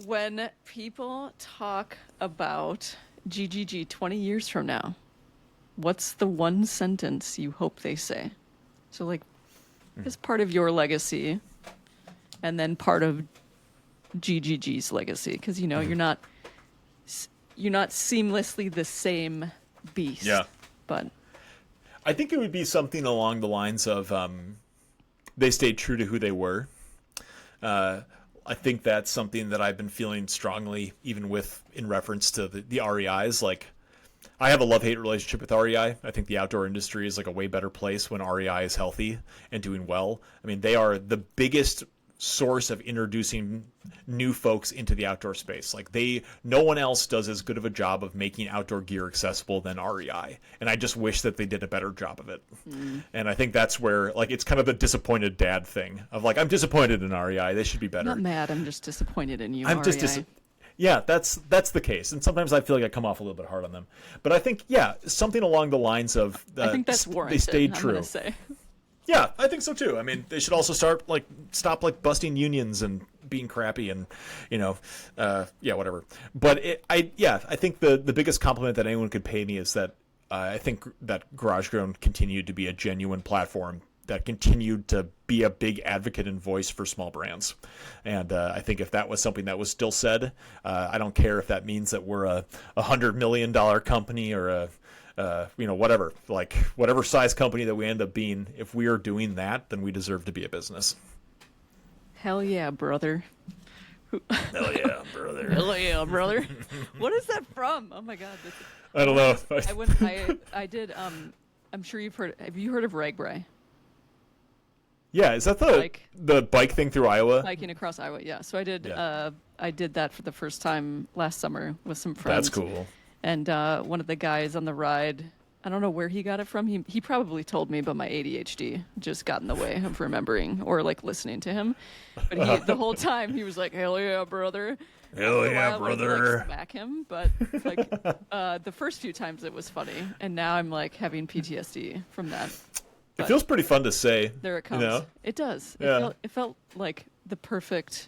When people talk about GGG 20 years from now, what's the one sentence you hope they say? So, like, as part of your legacy, and then part of GGG's legacy, because you know you're not seamlessly the same beast. Yeah, but I think it would be something along the lines of they stayed true to who they were. I think that's something that I've been feeling strongly, even in reference to the REIs. Like, I have a love-hate relationship with REI. I think the outdoor industry is like a way better place when REI is healthy and doing well. I mean, they are the biggest source of introducing new folks into the outdoor space. Like, no one else does as good of a job of making outdoor gear accessible than REI. And I just wish that they did a better job of it. And I think that's where, like, it's kind of the disappointed dad thing of like, I'm disappointed in REI. They should be better. I'm not mad. I'm just disappointed in you, I'm REI. just yeah, that's the case. And sometimes I feel like I come off a little bit hard on them. But I think, yeah, something along the lines of I think that's warranted. They stayed I'm true. gonna say. Yeah, I think so too. I mean, they should also stop busting unions and being crappy and, you know, yeah, whatever. But I think the biggest compliment that anyone could pay me is that I think that GarageGrown continued to be a genuine platform that continued to be a big advocate and voice for small brands. And I think if that was something that was still said, I don't care if that means that we're a $100 million company or a you know, whatever size company that we end up being, if we are doing that, then we deserve to be a business. Hell yeah, brother. Hell yeah, brother. Hell yeah, brother. What is that from? Oh my god. I don't know. I did, I'm sure have you heard of Ragbri? Yeah, is that the bike thing through Iowa? Hiking across Iowa, yeah. So I did, Yeah. I did that for the first time last summer with some friends. That's cool. And one of the guys on the ride, I don't know where he got it from. He probably told me, but my ADHD just got in the way of remembering or like listening to him. But the whole time he was like, "Hell yeah, brother!" Hell yeah, brother! Like, smack him, but like the first few times it was funny, and now I'm like having PTSD from that. But it feels pretty fun to say. There it comes. You know? It does. Yeah. It felt like the perfect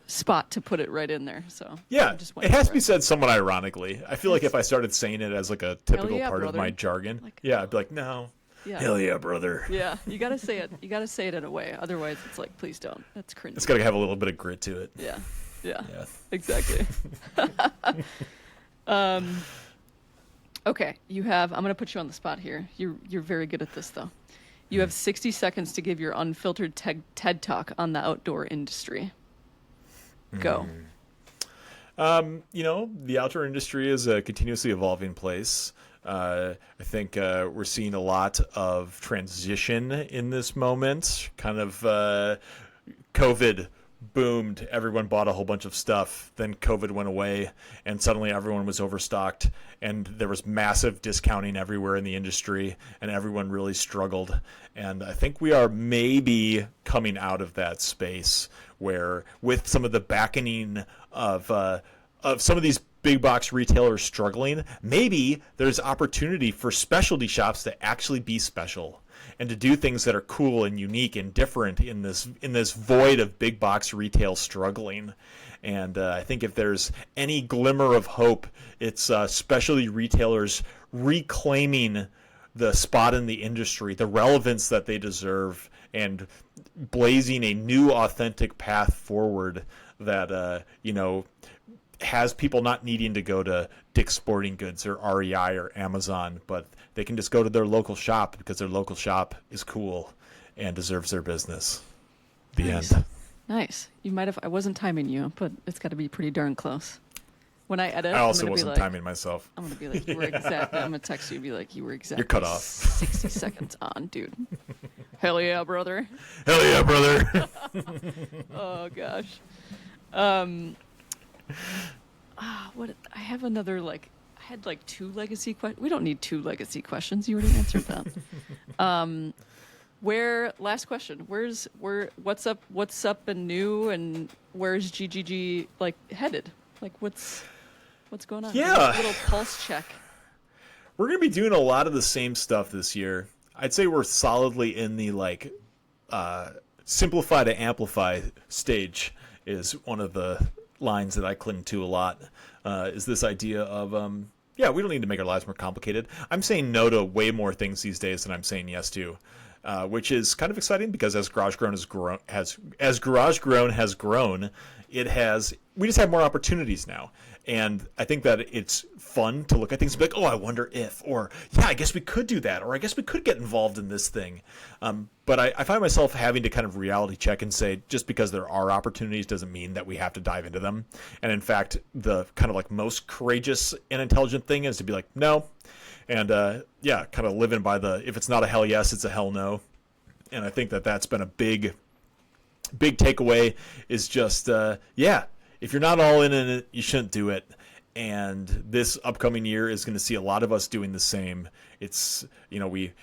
spot to put it right in there. So yeah, it has to be said somewhat ironically. I feel like if I started saying it as like a typical yeah, part brother. of my jargon, Like, yeah, I'd be like, no, yeah. hell yeah, brother. Yeah, you gotta say it. You gotta say it in a way. Otherwise, it's like, please don't. That's cringy. It's got to have a little bit of grit to it. Yeah, yeah, Yeah. exactly. Okay, I'm gonna put you on the spot here. You're very good at this though. You have 60 seconds to give your unfiltered TED talk on the outdoor industry. Go. You know, the outdoor industry is a continuously evolving place. I think we're seeing a lot of transition in this moment. Kind of COVID boomed. Everyone bought a whole bunch of stuff. Then COVID went away, and suddenly everyone was overstocked, and there was massive discounting everywhere in the industry, and everyone really struggled. And I think we are maybe coming out of that space where, with some of the backing of some of these big box retailers struggling, maybe there's opportunity for specialty shops to actually be special and to do things that are cool and unique and different in this void of big box retail struggling. And I think if there's any glimmer of hope, it's specialty retailers reclaiming the spot in the industry, the relevance that they deserve, and blazing a new authentic path forward that has people not needing to go to Dick's Sporting Goods or REI or Amazon, but they can just go to their local shop because their local shop is cool and deserves their business. The end. Nice. You might have. I wasn't timing you, but it's got to be pretty darn close. When I edit, I also I'm wasn't timing myself. I'm gonna be like, you were exactly. I'm gonna text you and be like, you were exactly. You're cut off. 60 seconds on, dude. Hell yeah, brother. Hell yeah, brother. Oh gosh. What? I have another I had 2 legacy questions. We don't need 2 legacy questions. You already answered that. Last question. What's up and new, and where's GGG headed? What's going on? Yeah. Little pulse check. We're going to be doing a lot of the same stuff this year. I'd say we're solidly in the simplify to amplify stage is one of the lines that I cling to a lot. Is this idea of we don't need to make our lives more complicated. I'm saying no to way more things these days than I'm saying yes to, which is kind of exciting because as GarageGrown has grown, we just have more opportunities now. And I think that it's fun to look at things and be like, oh, I wonder if, or yeah, I guess we could do that, or I guess we could get involved in this thing. But I find myself having to kind of reality check and say, just because there are opportunities doesn't mean that we have to dive into them. And in fact, the kind of most courageous and intelligent thing is to be like, no. And kind of living by if it's not a hell yes, it's a hell no. And I think that that's been a big takeaway is just, if you're not all in it, you shouldn't do it. And this upcoming year is going to see a lot of us doing the same. It's, we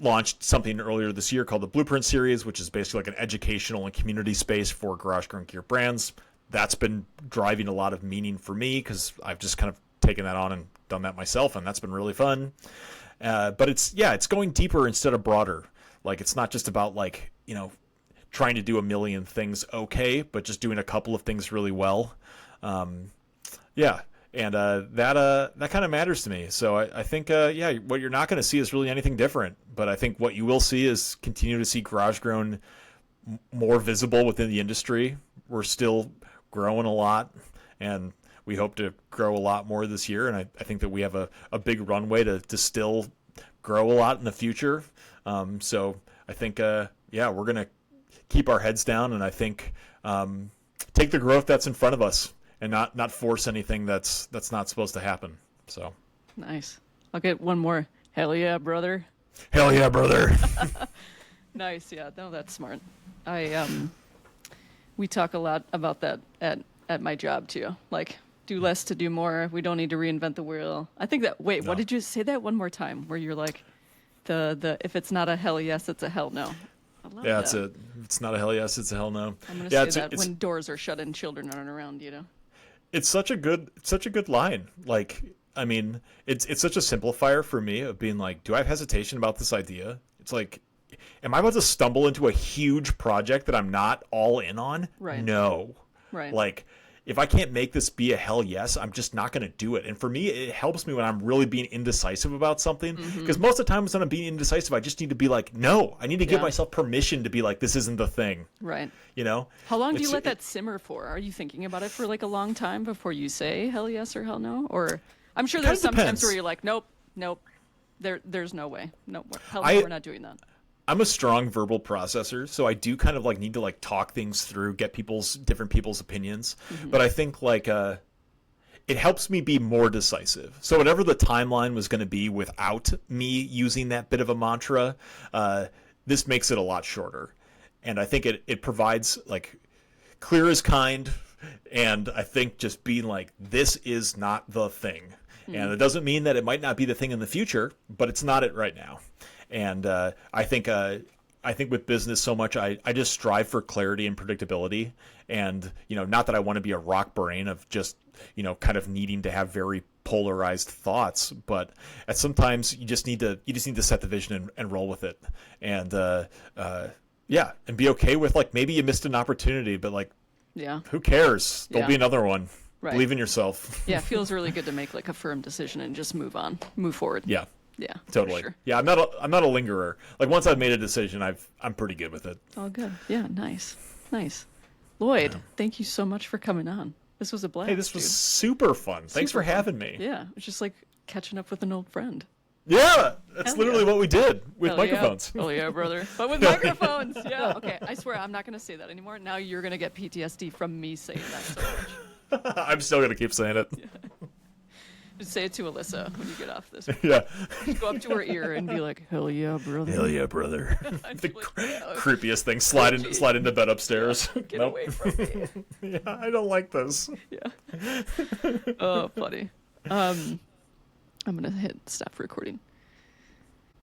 launched something earlier this year called the Blueprint Series, which is basically an educational and community space for GarageGrown gear brands. That's been driving a lot of meaning for me because I've just kind of taken that on and done that myself, and that's been really fun. But it's going deeper instead of broader. It's not just about trying to do a million things but just doing a couple of things really well. That kind of matters to me. So I think what you're not going to see is really anything different, but I think what you will see is continue to see GarageGrown more visible within the industry. We're still growing a lot, and we hope to grow a lot more this year, and I think that we have a big runway to still grow a lot in the future. So I think we're going to keep our heads down, and I think take the growth that's in front of us and not force anything that's not supposed to happen. So nice. I'll get one more. Hell yeah, brother. Hell yeah, brother. Nice. Yeah, no, that's smart. We talk a lot about that at my job too. Do less to do more. We don't need to reinvent the wheel. I think that. Wait, no. What did you say that one more time? Where you're the if it's not a hell yes, it's a hell no. I love that. It's not a hell yes, it's a hell no. I'm gonna say that when doors are shut and children aren't around. It's such a good line. It's such a simplifier for me of being do I have hesitation about this idea? It's am I about to stumble into a huge project that I'm not all in on? Right. No. Right. If I can't make this be a hell yes, I'm just not going to do it. And for me, it helps me when I'm really being indecisive about something. Because most of the times when I'm being indecisive, I just need to be no. I need to give myself permission to be this isn't the thing. Right. How long do you let that simmer for? Are you thinking about it for a long time before you say hell yes or hell no? Or I'm sure there's some times where you're nope. There's no way. No, hell no, we're not doing that. I'm a strong verbal processor, so I do kind of need to talk things through, get different people's opinions. But I think it helps me be more decisive. So whatever the timeline was going to be without me using that bit of a mantra, this makes it a lot shorter. And I think it provides clear as kind. And I think just being this is not the thing. And it doesn't mean that it might not be the thing in the future, but it's not it right now. And I think with business so much, I just strive for clarity and predictability. And, not that I want to be a rock brain of just, kind of needing to have very polarized thoughts, but at sometimes you just need to set the vision and roll with it. And, and be okay with maybe you missed an opportunity, but who cares? There'll be another one. Right. Believe in yourself. Yeah. It feels really good to make a firm decision and just move forward. Yeah. Yeah, Totally. sure. Yeah, I'm not a lingerer. Like once I've made a decision, I'm pretty good with it. All good. Yeah, nice. Nice. Lloyd, thank you so much for coming on. This was a blast. Hey, this was dude. super fun. Thanks Super for fun. having me. Yeah, it's just like catching up with an old friend. Yeah, that's Hell literally yeah. what we did with Hell microphones. Yeah. Oh yeah, brother. But with microphones. Yeah. Okay. I swear I'm not gonna say that anymore. Now you're gonna get PTSD from me saying that so much. I'm still gonna keep saying it. Just say it to Alyssa when you get off this. Yeah. Just go up to her ear and be like, "Hell yeah, brother." Hell yeah, brother. I'd The be like, "Oh, creepiest thing. Slide into bed upstairs. Get Nope. away from me. Yeah, I don't like this. Yeah. Oh, funny. I'm gonna hit stop recording.